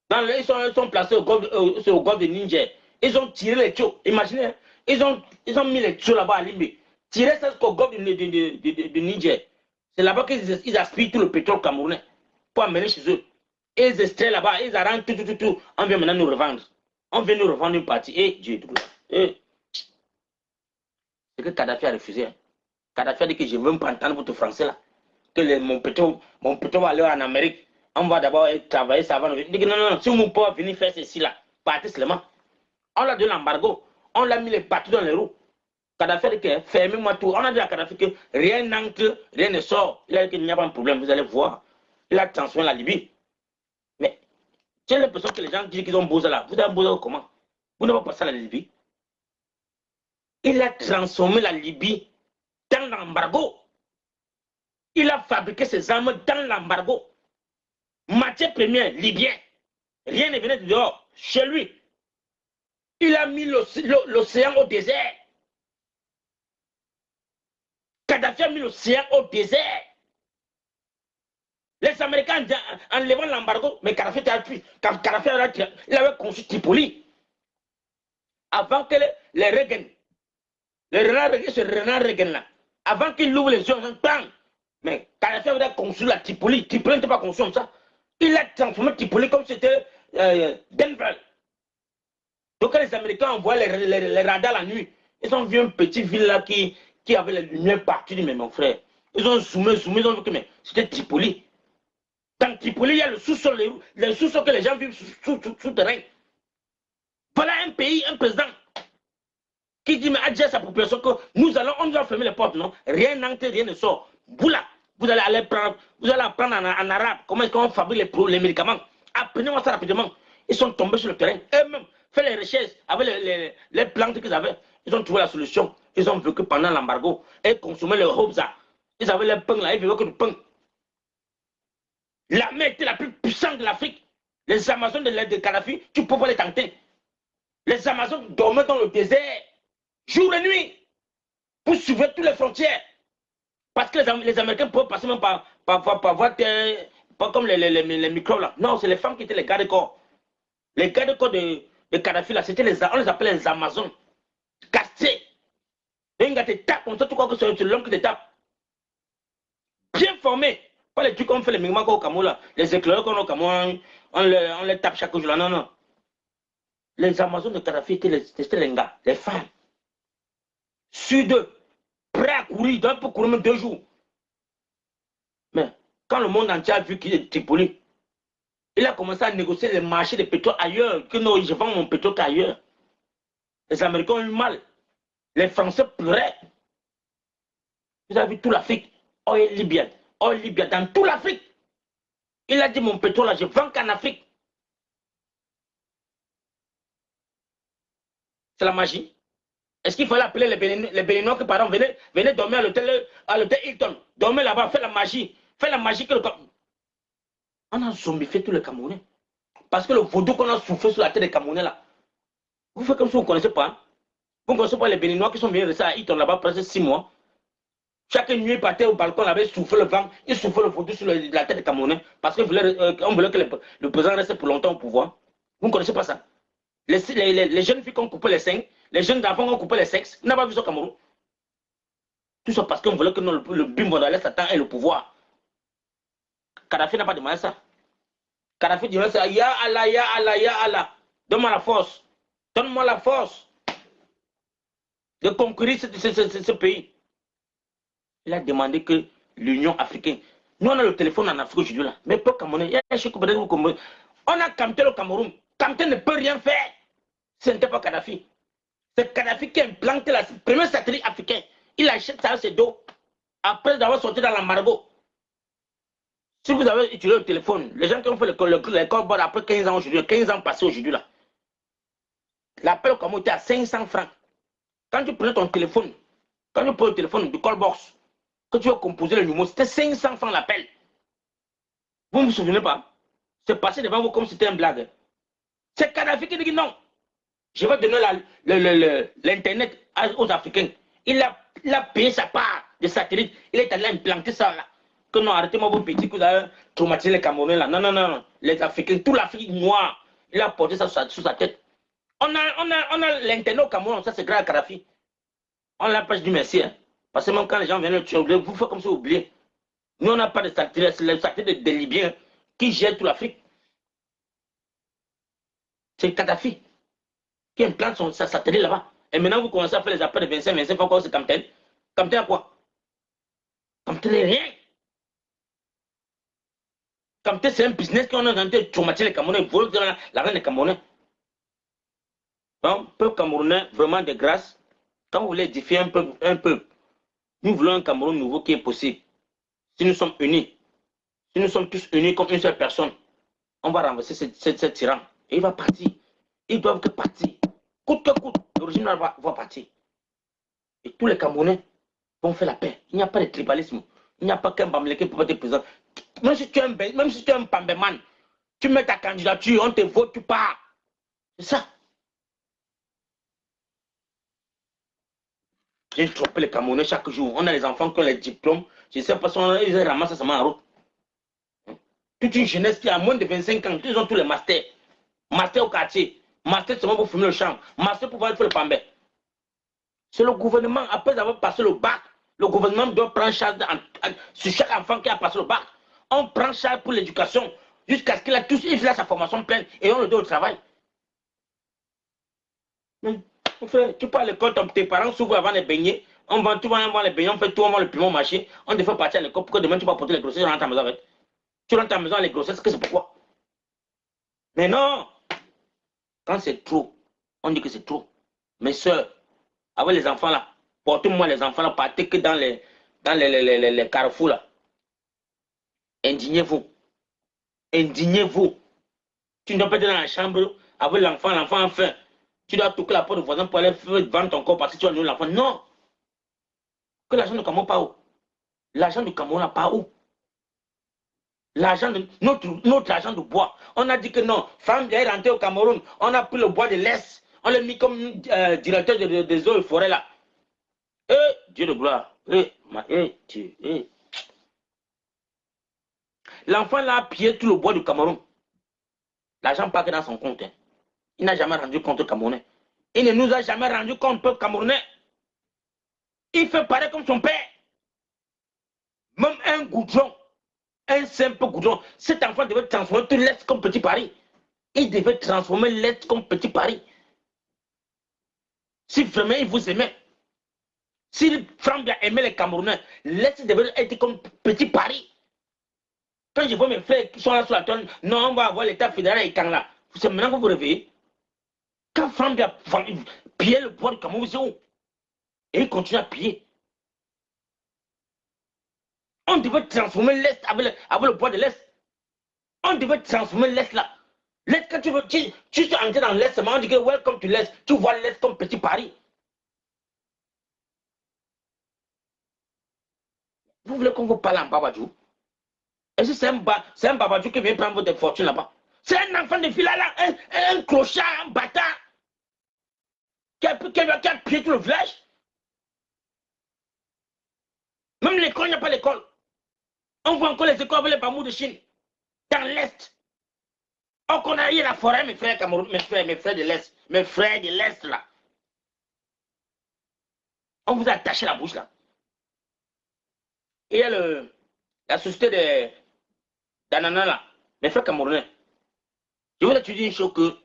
Ils sont placés au golfe de Niger. Ils ont tiré les tuyaux. Imaginez, hein? Ils ont mis les tuyaux là-bas à Libye. Tiré ça au golfe de Niger. C'est là-bas qu'ils aspirent tout le pétrole camerounais pour amener chez eux. Et ils extraient là-bas, ils arrangent tout. On vient maintenant nous revendre. On vient nous revendre une partie. Et Dieu, c'est que Kadhafi a refusé. Hein. Kadhafi a dit que je ne veux pas entendre votre français là. Que mon pétrole va aller en Amérique. On va d'abord travailler, ça va nous. Il dit que non, si mon père venir faire ceci là, partez seulement. On l'a donné l'embargo. On l'a mis les partout dans les roues. Kadhafi a dit que fermez-moi tout. On a dit à Kadhafi que rien n'entre, rien ne sort. Il a dit qu'il n'y a pas de problème, vous allez voir. Il a transformé la Libye. Mais j'ai l'impression que les gens disent qu'ils ont bossé là. Vous avez bossé comment? Vous n'avez pas passé à la Libye. Il a transformé la Libye dans l'embargo. Il a fabriqué ses armes dans l'embargo. Matière première, libyen. Rien ne venait de dehors. Chez lui. Il a mis l'océan au désert. Kadhafi a mis l'océan au désert. Les Américains, en levant l'embargo, mais Kadhafi il avait conçu Tripoli. Avant que les Reagan, ce Ronald Reagan là, avant qu'il ouvre les yeux, bang! Mais Kadhafi avait conçu la Tripoli. Tripoli n'était pas conçu comme ça. Il a transformé Tripoli comme c'était Denver. Donc quand les Américains envoient les radars la nuit, ils ont vu une petite ville là qui avait les lumières partout. Mais mon frère, ils ont zoomé, ils ont vu que c'était Tripoli. Dans Tripoli, il y a le sous-sol que les gens vivent souterrain. Voilà un pays, un président qui dit, mais à dire à sa population que on doit fermer les portes, non? Rien n'entre, rien ne sort. Boula, vous allez apprendre en arabe comment on fabrique les médicaments. Apprenez-moi ça rapidement. Ils sont tombés sur le terrain. Eux-mêmes, fait les recherches avec les plantes qu'ils avaient. Ils ont trouvé la solution. Ils ont vécu pendant l'embargo. Et consommaient le hobza. Ils avaient le pain là, ils vivaient que du pain. La mer était la plus puissante de l'Afrique. Les Amazones de Kadhafi, tu peux pas les tenter. Les Amazones dormaient dans le désert, jour et nuit, pour surveiller toutes les frontières. Parce que les Américains peuvent passer même par voir pas comme les microbes là. Non, c'est les femmes qui étaient les gardes-corps. Les gardes-corps de Kadhafi là, on les appelait les Amazones. Castrés. Et un gars te tape, on sait tout quoi que c'est l'homme qui te tape. Bien formés. Pas les trucs qu'on fait les migrants au Cameroun là. Les éclaireurs qu'on a au Cameroun, on les tape chaque jour là. Non, non. Les Amazones de Kadhafi étaient les gars, les femmes. Sur deux, prêts à courir, donc pour courir même 2 jours. Mais quand le monde entier a vu qu'il est Tripoli, il a commencé à négocier les marchés de pétrole ailleurs. Que non, je vends mon pétrole ailleurs. Les Américains ont eu mal. Les Français pleuraient. Vous avez vu toute l'Afrique, oil libyen, dans toute l'Afrique. Il a dit mon pétrole là, je vends qu'en Afrique. C'est la magie. Est-ce qu'il fallait appeler les Béninois que par exemple venez dormir à l'hôtel Hilton, dormir là-bas, faites la magie que on a zombifié tous les Camerounais. Parce que le vaudou qu'on a soufflé sur la tête des Camerounais là, vous faites comme si vous ne connaissez pas. Hein? Vous ne connaissez pas les Béninois qui sont venus rester à Hilton là-bas presque 6 mois. Chaque nuit, ils partaient au balcon, là-bas, ils soufflaient le vent, ils soufflaient le vaudou sur la tête des Camerounais. Parce qu'on voulait que le président reste pour longtemps au pouvoir. Vous ne connaissez pas ça. Les jeunes filles qui ont coupé les seins, les jeunes enfants qui ont coupé les sexes, ils n'ont pas vu ça au Cameroun. Tout ça parce qu'on voulait que le bimbo dans Satan ait le pouvoir. Kadhafi n'a pas demandé ça. Kadhafi dit ça, ya Allah, ya Allah, ya Allah. Donne-moi la force. Donne-moi la force de conquérir ce pays. Il a demandé que l'Union africaine. Nous, on a le téléphone en Afrique aujourd'hui là. Mais pas Cameroun. On a Kamtel au Cameroun. Kamtel ne peut rien faire. Ce n'était pas Kadhafi. C'est Kadhafi qui a implanté le premier satellite africain. Il achète ça à ses dos. Après d'avoir sorti dans l'embargo. Si vous avez utilisé le téléphone, les gens qui ont fait le corps après 15 ans aujourd'hui, 15 ans passés aujourd'hui là, l'appel au Cameroun était à 500 francs. Quand tu prenais ton téléphone, quand tu prends le téléphone du call box, que tu veux composer le numéro, c'était 500 francs l'appel. Vous ne vous souvenez pas? C'est passé devant vous comme si c'était une blague. C'est Kadhafi qui dit non. Je vais donner l'Internet aux Africains. Il a payé sa part de satellite. Il est allé implanter ça là. Que non, arrêtez-moi vos petits que vous avez traumatisé les Camerounais là. Non, non, non. Les Africains, toute l'Afrique noire, il a porté ça sur sa tête. On a l'Internet au Cameroun, ça c'est grâce à Kadhafi. On l'a pas dit merci. Hein. Parce que même quand les gens viennent le tuer, vous faites comme si vous oubliez. Nous, on n'a pas de satellite, c'est le satellite des Libyens qui gèrent toute l'Afrique. C'est Kadhafi qui implante sa satellite là-bas. Et maintenant, vous commencez à faire les appels de 25 francs, c'est Kamtel. Kamtel à quoi? n'entendez rien. Comme c'est un business qu'on a tenté de traumatiser les Camerounais, voler l'argent des Camerounais. Donc, peuple camerounais, vraiment de grâce, quand vous voulez édifier un peuple, nous voulons un Cameroun nouveau qui est possible. Si nous sommes unis, si nous sommes tous unis comme une seule personne, on va renverser ce tyran. Et il va partir. Ils doivent que partir. Coûte que coûte, le régime va partir. Et tous les Camerounais vont faire la paix. Il n'y a pas de tribalisme. Il n'y a pas qu'un Bamileke pour être président. Même si tu es un Pambéman, tu mets ta candidature, on te vote, tu pars. C'est ça. J'ai trompé les Camerounais chaque jour. On a les enfants qui ont les diplômes. Je ne sais pas si ils ramassent ça en route. Toute une jeunesse qui a moins de 25 ans, ils ont tous les masters. Master au quartier, master seulement pour fumer le champ, master pour pouvoir faire le pambé. C'est le gouvernement, après avoir passé le bac, le gouvernement doit prendre charge sur chaque enfant qui a passé le bac. On prend charge pour l'éducation jusqu'à ce qu'il a fait sa formation pleine et on le donne au travail. Frère, tu pars à l'école, tes parents s'ouvrent avant les beignets, on va avant les beignets, on fait tout, on va le piment au marché, on te fait partir à l'école pour que demain tu vas porter les grossesses, tu rentres à ta maison avec. Tu rentres à ta maison les grossesses, que c'est pourquoi? Mais non! Quand c'est trop, on dit que c'est trop. Mes soeurs, avec les enfants là, portez-moi les enfants là, partez que dans les carrefours là. Indignez-vous. Indignez-vous. Tu ne dois pas être dans la chambre avec l'enfant a faim. Tu dois toquer la porte du voisin pour aller vendre ton corps parce que tu as nourri l'enfant. Non. Que l'argent du Cameroun part où? L'argent du Cameroun part où? L'argent de notre argent de bois. On a dit que non, femme est rentrée au Cameroun, on a pris le bois de l'Est, on l'a mis comme directeur des eaux et forêts là. Dieu de gloire. Dieu. L'enfant là a pillé tout le bois du Cameroun. L'argent part que dans son compte. Hein. Il n'a jamais rendu compte au Camerounais. Il ne nous a jamais rendu compte peuple camerounais. Il fait pareil comme son père. Même un goudron. Un simple goudron. Cet enfant devait transformer tout l'Est comme Petit Paris. Il devait transformer l'Est comme Petit Paris. Si vraiment il vous aimait, si Frambia aimait les Camerounais, l'Est devait être comme Petit Paris. Quand je vois mes frères qui sont là sur la tonne, non, on va avoir l'État fédéral et là. C'est maintenant que vous vous réveillez. Quand Frambia pillait le bois du Cameroun, c'est où? Et il continue à piller. On devait transformer l'Est avec le bois de l'Est. On devait transformer l'Est là. L'Est, quand tu es entré dans l'Est, on dit que welcome to l'Est. Tu vois l'Est comme Petit Paris. Vous voulez qu'on vous parle en Babadjou? Et si c'est un Babadjou qui vient prendre votre fortune là-bas? C'est un enfant de village là, un clochard, un bâtard, qui a pillé tout le village. Même l'école, il n'y a pas l'école. On voit encore les écoles avec les bambous de Chine. Dans l'Est. On connaît la forêt, mes frères Cameroun, mes frères de l'Est. Mes frères de l'Est là. On vous a attaché la bouche là. Et il y a la société d'ananas là. Mes frères camerounais. Je voulais te dire une chose que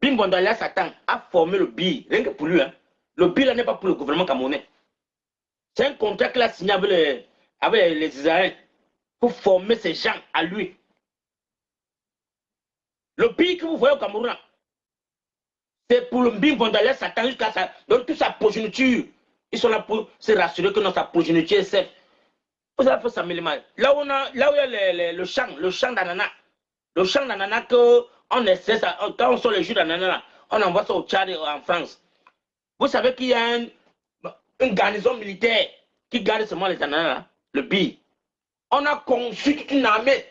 Bimbondalia Satan a formé le BI. Rien que pour lui. Hein. Le BI là n'est pas pour le gouvernement camerounais. C'est un contrat qu'il a signé avec les Israéliens pour former ces gens à lui. Le pays que vous voyez au Cameroun, c'est pour le Bimbondalia Satan jusqu'à ça. Donc toute sa progéniture. Ils sont là pour se rassurer que dans sa progéniture est safe. Vous avez fait ça mal. Là où il y a le champ d'ananas. Le champ d'ananas qu'on essaie, quand on sort les jus d'ananas, on envoie ça au Tchad et en France. Vous savez qu'il y a une garnison militaire qui garde seulement les ananas, là, le BI. On a conçu toute une armée.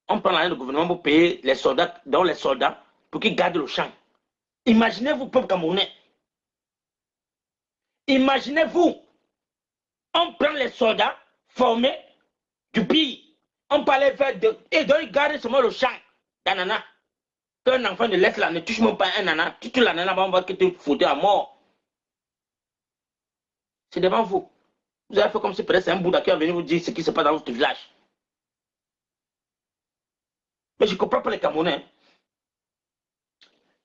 On prend l'argent du gouvernement pour payer les soldats, dont les soldats, pour qu'ils gardent le champ. Imaginez-vous, peuple camerounais. Imaginez-vous. On prend les soldats formés du pays. On parlait et donc ils gardent seulement le champ d'ananas. Qu'un enfant de l'Est là ne touche même pas un ananas. Tu touches l'ananas, on va te foutre à mort. C'est devant vous. Vous avez fait comme si peut-être c'est un Bouddha qui va venir vous dire ce qui se passe dans votre village. Mais je ne comprends pas les Camerounais.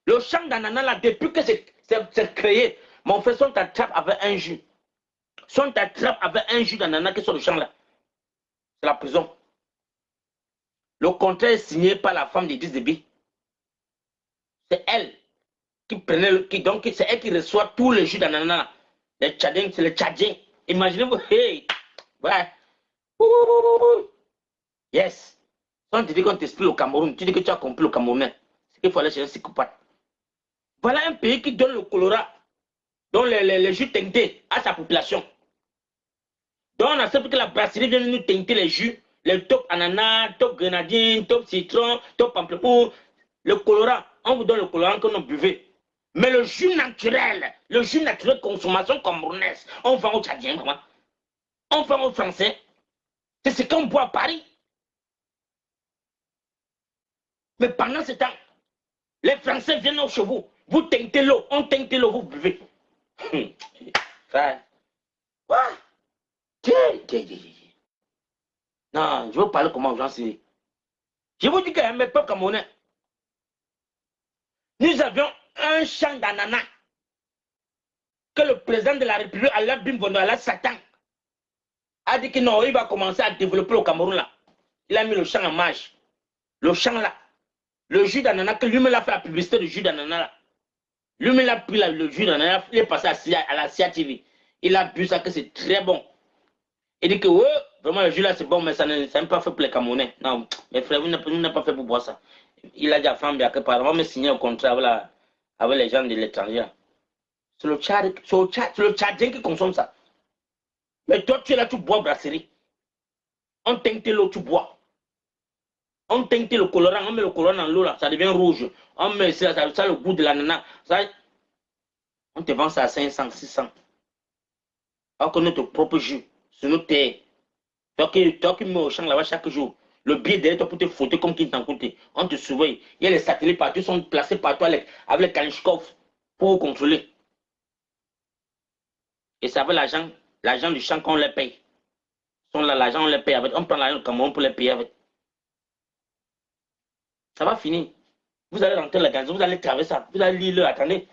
Le champ d'ananas là, depuis que c'est créé, mon frère son t'attrape avec un jus. Si on t'attrape avec un jus d'ananas qui est sur le champ là, c'est la prison. Le contrat est signé par la femme d'Idriss Déby. C'est elle qui prenait, donc c'est elle qui reçoit tous les jus d'ananas. Les Tchadiens, c'est les Tchadiens. Imaginez-vous, hey, ouais. Yes. Quand tu dis qu'on t'explique au Cameroun, tu dis que tu as compris le Camerounais. C'est qu'il faut aller chez un psychopathe. Voilà un pays qui donne le choléra, dont les jus teintés à sa population. Donc on accepte que la brasserie vienne nous teinter les jus, les top ananas, top grenadine, top citron, top pamplemousse, le choléra. On vous donne le choléra que nous buvons. Mais le jus naturel consommation camerounaise, on vend aux Tchadiens, vraiment. On vend aux Français. C'est ce qu'on boit à Paris. Mais pendant ce temps, les Français viennent chez vous. Vous teintez l'eau, on teinte l'eau, vous buvez. Frère. Quoi? Non, je veux parler comment j'en sais. Je vous dis que mes peuples camerounais, nous avions un champ d'ananas que le président de la République, Allah Bimbondo, Allah Satan, a dit que non, il va commencer à développer au Cameroun là. Il a mis le champ en marche. Le champ là. Le jus d'ananas, que lui-même a fait la publicité du jus d'ananas là. Lui-même a pris le jus d'ananas, il est passé à la CIA TV. Il a bu ça, que c'est très bon. Il dit que ouais, vraiment le jus là c'est bon, mais ça n'est pas fait pour les Camerounais. Non, mes frères, vous n'avez pas fait pour boire ça. Il a dit à Fambia que par exemple, signé un contrat avec les gens de l'étranger. C'est le Tchadien qui consomme ça. Mais toi, tu es là, tu bois brasserie. On teinte l'eau, tu bois. On teinte le colorant, on met le colorant dans l'eau là, ça devient rouge. On met ça le goût de l'ananas. On te vend ça à 500, 600. Alors que notre propre jus, c'est notre terre. Toi qui mets au champ là-bas chaque jour, le billet derrière toi pour te foutre comme qui t'en coûte. On te surveille. Il y a les satellites partout, ils sont placés partout avec les Kalachnikov pour vous contrôler. Et c'est avec l'argent du champ qu'on les paye. Ils sont là, l'argent on les paye avec. On prend l'argent du Cameroun pour les payer avec. Ça va finir. Vous allez rentrer la gazon, vous allez traverser ça. Vous allez lire, attendez.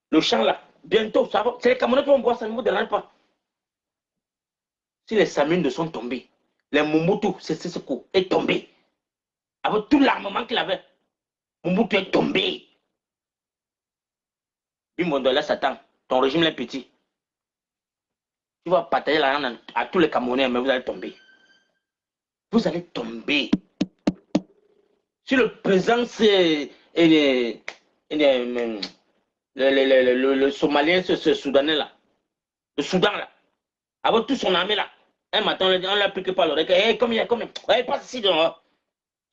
Le champ là, bientôt, ça va. C'est les Camerounais qui vont boire ça, ne vous dérange pas. Si les Samindes sont tombés, les Mobutu, c'est ce coup, est tombé. Avec tout l'armement qu'il avait, Mobutu est tombé. Bimondo, là, Satan, ton régime est petit. Tu vas partager l'argent à tous les Camerounais, mais vous allez tomber. Vous allez tomber. Si le président, c'est le Somalien, ce Soudanais là, le Soudan là, avec tout son armée là, un matin, on l'a piqué par l'oreille. Hey, combien? Hey, passe ici dans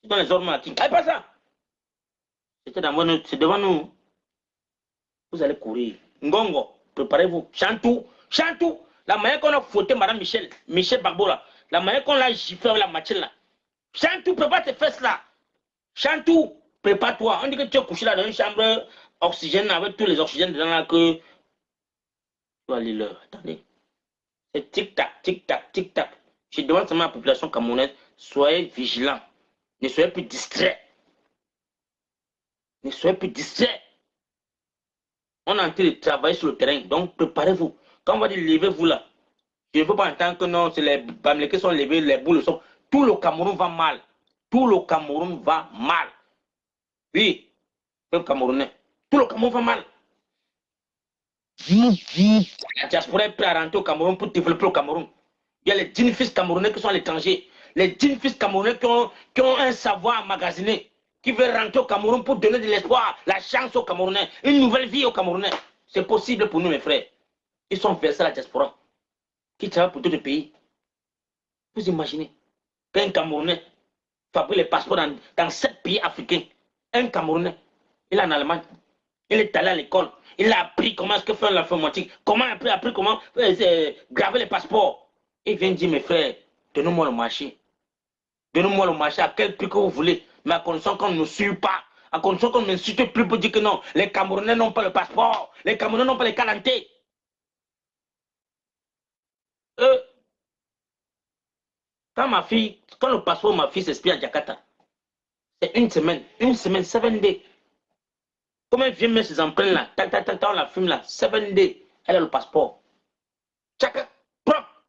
les ordres maritimes. Hey, passe ça. C'est devant nous. Vous allez courir. Ngongo, préparez-vous. Chantou. La manière qu'on a fouetté Madame Michel Bagbo là, la manière qu'on l'a giflé avec la machine là. Chantou, prépare tes fesses là. Chantou, prépare-toi. On dit que tu es couché là dans une chambre oxygène avec tous les oxygènes dedans là que. Tu vas aller là. Attendez. C'est tic-tac, tic-tac, tic-tac. Je demande seulement à la population camerounaise, soyez vigilants. Ne soyez plus distraits. Ne soyez plus distraits. On est en train de travailler sur le terrain, donc préparez-vous. Quand on va dire levez-vous là, je ne veux pas entendre que non, c'est les Bamilés qui sont levés, les boules sont. Tout le Cameroun va mal. Tout le Cameroun va mal. Oui, le Camerounais. Tout le Cameroun va mal. La diaspora est prête à rentrer au Cameroun pour développer le Cameroun. Il y a les 10 fils camerounais qui sont à l'étranger. Les 10 fils camerounais qui ont un savoir emmagasiné, qui veulent rentrer au Cameroun pour donner de l'espoir, la chance aux Camerounais, une nouvelle vie aux Camerounais. C'est possible pour nous, mes frères. Ils sont versés à la diaspora, qui travaillent pour d'autres pays. Vous imaginez qu'un Camerounais fabrique les passeports dans 7 pays africains. Un Camerounais, il est en Allemagne, il est allé à l'école, il a appris comment est-ce que faire l'informatique, comment il a appris comment graver les passeports. Il vient dire, mes frères, donnez-moi le marché. Donnez-moi le marché à quel prix que vous voulez, mais à condition qu'on ne me suive pas, à condition qu'on ne m'insulte plus pour dire que non, les Camerounais n'ont pas le passeport, les Camerounais n'ont pas les calentés. Quand le passeport de ma fille s'expire à Jakarta, c'est une semaine, 7 days. Comment elle vient mettre ses empreintes là, tac, on la fume là, 7 days, elle a le passeport. Chacun propre.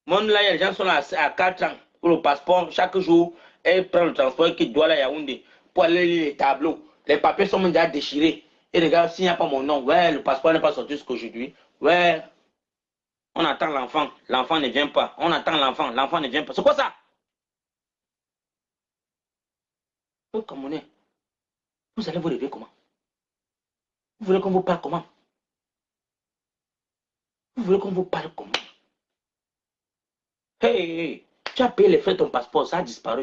Mon là, les gens sont là à 4 ans pour le passeport chaque jour et prend le transport qui doit aller à Yaoundé pour aller lire les tableaux. Les papiers sont déjà déchirés. Et regarde, s'il n'y a pas mon nom, ouais, le passeport n'est pas sorti jusqu'aujourd'hui. Ouais, on attend l'enfant, l'enfant ne vient pas. On attend l'enfant, l'enfant ne vient pas. C'est quoi ça? Comme on est, vous allez vous réveiller comment? Vous voulez qu'on vous parle comment? Vous voulez qu'on vous parle comment? Hey, tu as payé les frais de ton passeport, ça a disparu.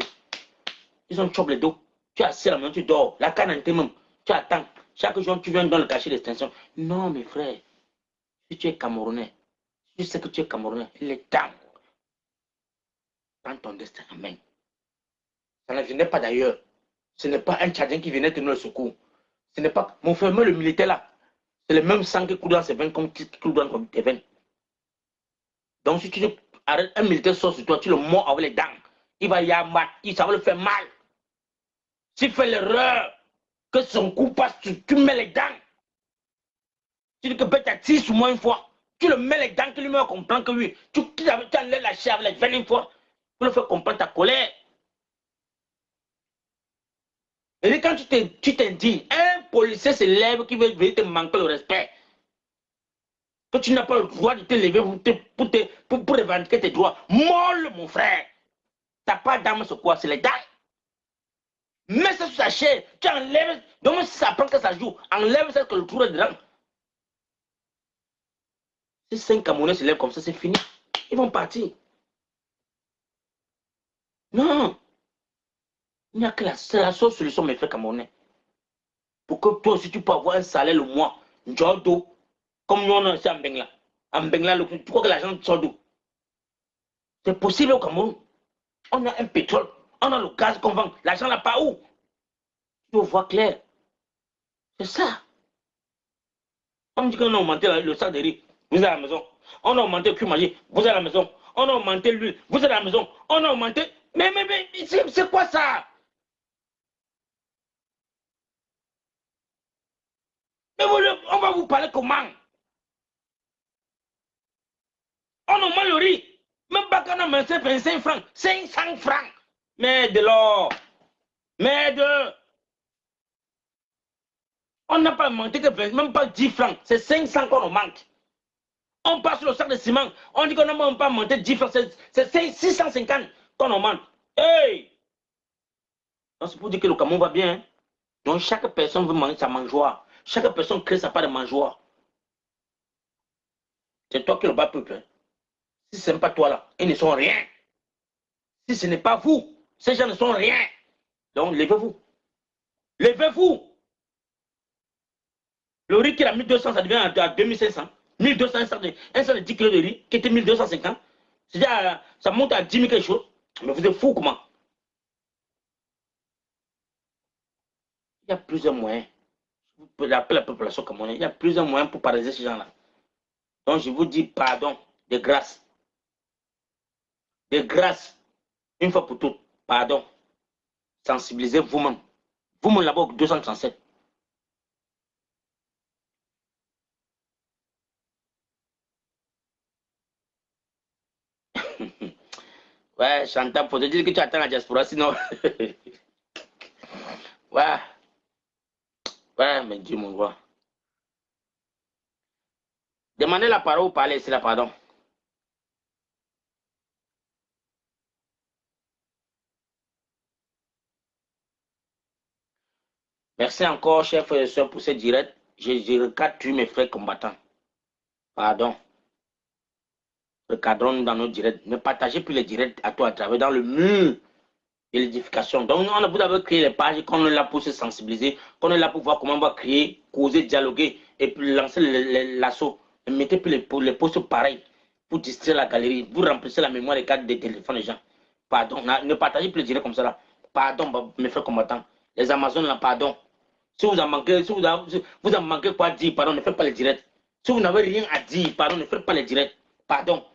Ils ont chopé le dos. Tu es assis à la maison, tu dors. La canne en même. Tu attends. Chaque jour, tu viens dans le cachet d'extension. Non, mes frères, si tu es Camerounais, je sais que tu es Camerounais, il est temps. Prends ton destin en main. Ça ne venait pas d'ailleurs. Ce n'est pas un Tchadien qui venait tenir le secours. Ce n'est pas mon frère, le militaire là. C'est le même sang qui coule dans ses veines comme qui coule dans tes veines. Donc si tu arrêtes, un militaire sort sur toi, tu le mords avec les dents. Il va y avoir, ça va le faire mal. S'il fait l'erreur que son coup passe, tu mets les dents. Tu dis que peut-être tire sur moi une fois. Tu le mets les dents, que lui me comprend que oui. Tu enlèves la chair avec les veines une fois. Tu le fais comprendre ta colère. Et quand tu t'indignes, un policier se lève qui veut venir te manquer le respect. Que tu n'as pas le droit de te lever pour revendiquer tes droits. Molle, mon frère. T'as pas d'âme sur quoi? C'est les dents. Mets ça sur sa chair. Tu enlèves. Donc si ça prend que ça joue, enlève ça que le trou est dedans. Si 5 Camerounais se lèvent comme ça, c'est fini. Ils vont partir. Non. Il n'y a que la seule solution, mes frères Camerounais. Pour que toi aussi tu peux avoir un salaire le mois. Njordo. Comme nous on a ici en Bengla. En Bengla, tu crois que l'argent sort d'où? C'est possible au Cameroun. On a un pétrole. On a le gaz qu'on vend. L'argent là pas où? Tu peux voir clair. C'est ça. On me dit qu'on a augmenté le sac de riz. Vous êtes à la maison. On a augmenté le cul manger. Vous êtes à la maison. On a augmenté l'huile. Vous êtes à la maison. On a augmenté. Mais c'est quoi ça? Mais on va vous parler comment? On augmente le riz. Même pas qu'on a augmenté 25 francs. 500 francs. Mais de l'or. Mais de. On n'a pas augmenté que 20, même pas 10 francs. C'est 500 qu'on augmente. On passe sur le sac de ciment. On dit qu'on n'a même pas monté 10 francs. C'est 650 qu'on augmente. Hey! C'est pour dire que le Cameroun va bien. Hein? Donc chaque personne veut manger sa mangeoire. Chaque personne crée sa part de mangeoire. C'est toi qui le bas peuple. Hein? Si ce n'est pas toi là, ils ne sont rien. Si ce n'est pas vous, ces gens ne sont rien. Donc levez-vous. Levez-vous. Le riz qui a 1200, ça devient à 2500. 1200, un sac de 10 kg de riz qui était 1250. C'est-à-dire, ça monte à 10 000 quelque chose. Mais vous êtes fou comment? Il y a plusieurs moyens. Vous pouvez appeler la population camerounaise. Il y a plusieurs moyens pour paralyser ces gens-là. Donc je vous dis pardon, de grâce. De grâce. Une fois pour toutes, pardon. Sensibilisez vous-même. Vous-même là-bas, 237. Ouais, Chantal, faut te dire que tu attends la diaspora, sinon. Ouais. Ouais, mais Dieu mon roi. Demandez la parole ou parler, c'est la pardon. Merci encore, chers frères et sœurs, pour ce direct. Je recadre mes frères combattants. Pardon. Recadrons-nous dans nos directs. Ne partagez plus les directs à toi à travers dans le mur de l'édification. Donc, vous avez créé les pages qu'on est là pour se sensibiliser, qu'on est là pour voir comment on va créer, causer, dialoguer et puis lancer l'assaut. Ne mettez plus les posts pareils pour distraire la galerie. Vous remplissez la mémoire des cartes des téléphones des gens. Pardon. Ne partagez plus les directs comme ça là. Pardon, mes frères combattants. Les Amazones là, pardon. Si vous en manquez, vous en manquez quoi dire, pardon, ne faites pas les directs. Si vous n'avez rien à dire, pardon, ne faites pas les directs. Pardon.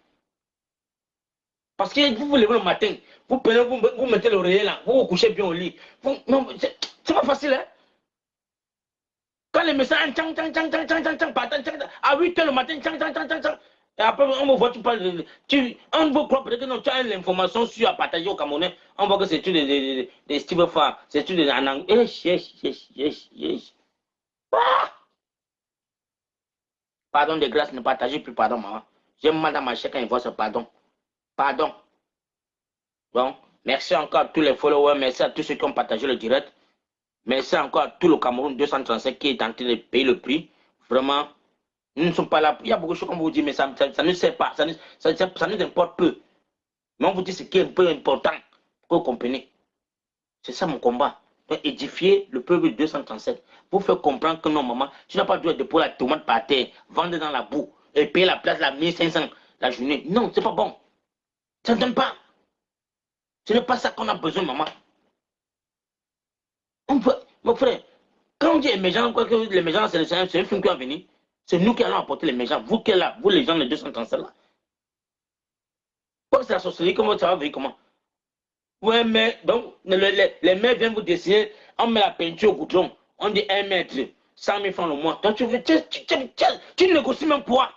Parce que vous vous levez le matin, vous prenez, vous mettez l'oreiller là, vous vous couchez bien au lit. Non, c'est pas facile, hein? Quand Quand les messages, à 8 h le matin, et après, on me voit, tu parles, on veut croire peut-être que non, tu as l'information sur à partager au Camerounais, on voit que c'est tout des Steve Farr, c'est tout des Anang. Pardon de grâce, ne partagez plus, pardon, maman. J'ai mal dans ma chair quand il voit ce pardon. Pardon. Bon, merci encore à tous les followers, merci à tous ceux qui ont partagé le direct. Merci encore à tout le Cameroun 235 qui est en train de payer le prix. Vraiment, nous ne sommes pas là. Il y a beaucoup de choses qu'on vous dit, mais ça ne sert pas. Ça nous importe peu. Mais on vous dit ce qui est un peu important pour que vous compreniez. C'est ça mon combat. Donc, édifier le peuple 237. Vous faire comprendre que non, maman, tu n'as pas dû déposer la tomate par terre, vendre dans la boue et payer la place la 1500 la journée. Non, c'est pas bon. Ça ne donne pas. Ce n'est pas ça qu'on a besoin, maman. Mon frère, quand on dit émergent, quoi que l'émergence, c'est un film qui va venir. C'est nous qui allons apporter l'émergence. Vous qui êtes là, vous les gens, les 237 là. Comme c'est la sorcellerie, comment ça va venir, comment? Ouais, mais donc, les maires viennent vous dessiner, on met la peinture au goudron, on dit 1 mètre, 100 000 francs le mois. Donc tu négocies même quoi?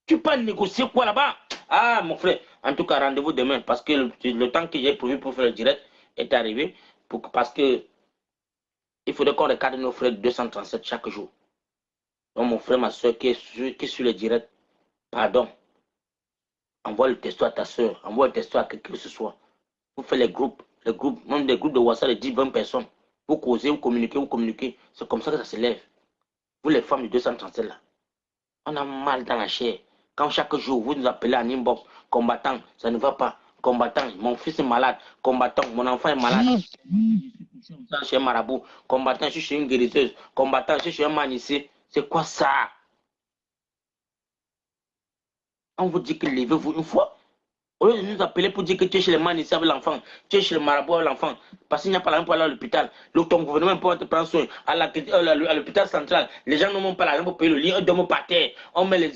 Tu peux négocier quoi là-bas? Ah, mon frère, en tout cas, rendez-vous demain, parce que le temps que j'ai prévu pour faire le direct est arrivé, parce que il faudrait qu'on regarde nos frères de 237 chaque jour. Donc, mon frère, ma soeur qui est sur le direct, pardon, envoie le texto à ta soeur, envoie le texto à quelqu'un que ce soit. Vous faites les groupes, même des groupes de WhatsApp de 10-20 personnes. Vous causez, vous communiquez. C'est comme ça que ça se lève. Vous, les femmes de 237 là, on a mal dans la chair. Quand chaque jour, vous nous appelez en inbox, combattant, ça ne va pas. Combattant, mon fils est malade. Combattant, mon enfant est malade. Je suis un marabout. Combattant, je suis une guérisseuse. Combattant, je suis un magnicien. C'est quoi ça? On vous dit que levez-vous une fois. Au lieu de nous appeler pour dire que tu es chez les magiciens avec l'enfant, tu es chez le marabout avec l'enfant, parce qu'il n'y a pas l'argent pour aller à l'hôpital. Ton gouvernement peut te prendre soin. À l'hôpital central, les gens n'ont pas l'argent pour payer le lit, ils dorment par terre. On met les.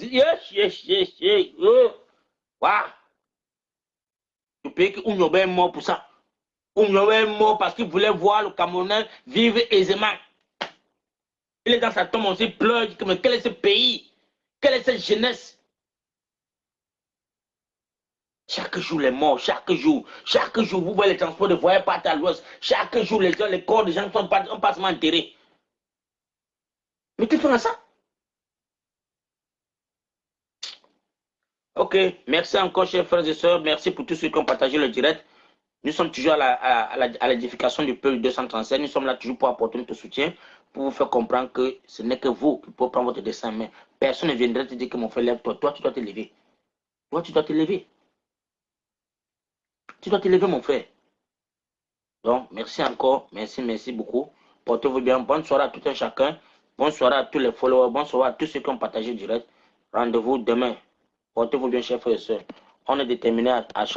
Tu payes qu'Oumyobé est mort pour ça. Oumyobé est mort parce qu'il voulait voir le Camerounais vivre aisément. Il est dans sa tombe, on se pleure, mais quel est ce pays? Quelle est cette jeunesse? Chaque jour, les morts, chaque jour, vous voyez les transports de voyageurs partent à l'ouest. Chaque jour, les corps des gens sont pas enterrés. Mais tu fais ça? Ok, merci encore, chers frères et sœurs. Merci pour tous ceux qui ont partagé le direct. Nous sommes toujours à l'édification du peuple 237. Nous sommes là toujours pour apporter notre soutien, pour vous faire comprendre que ce n'est que vous qui pouvez prendre votre destin. Mais personne ne viendrait te dire que mon frère, lève-toi. Toi, tu dois te lever. Toi, tu dois te lever. Tu dois te lever, mon frère. Donc, merci encore. Merci beaucoup. Portez-vous bien. Bonne soirée à tout un chacun. Bonne soirée à tous les followers. Bonne soirée à tous ceux qui ont partagé direct. Rendez-vous demain. Portez-vous bien, chers frères et sœurs. On est déterminés à chasser.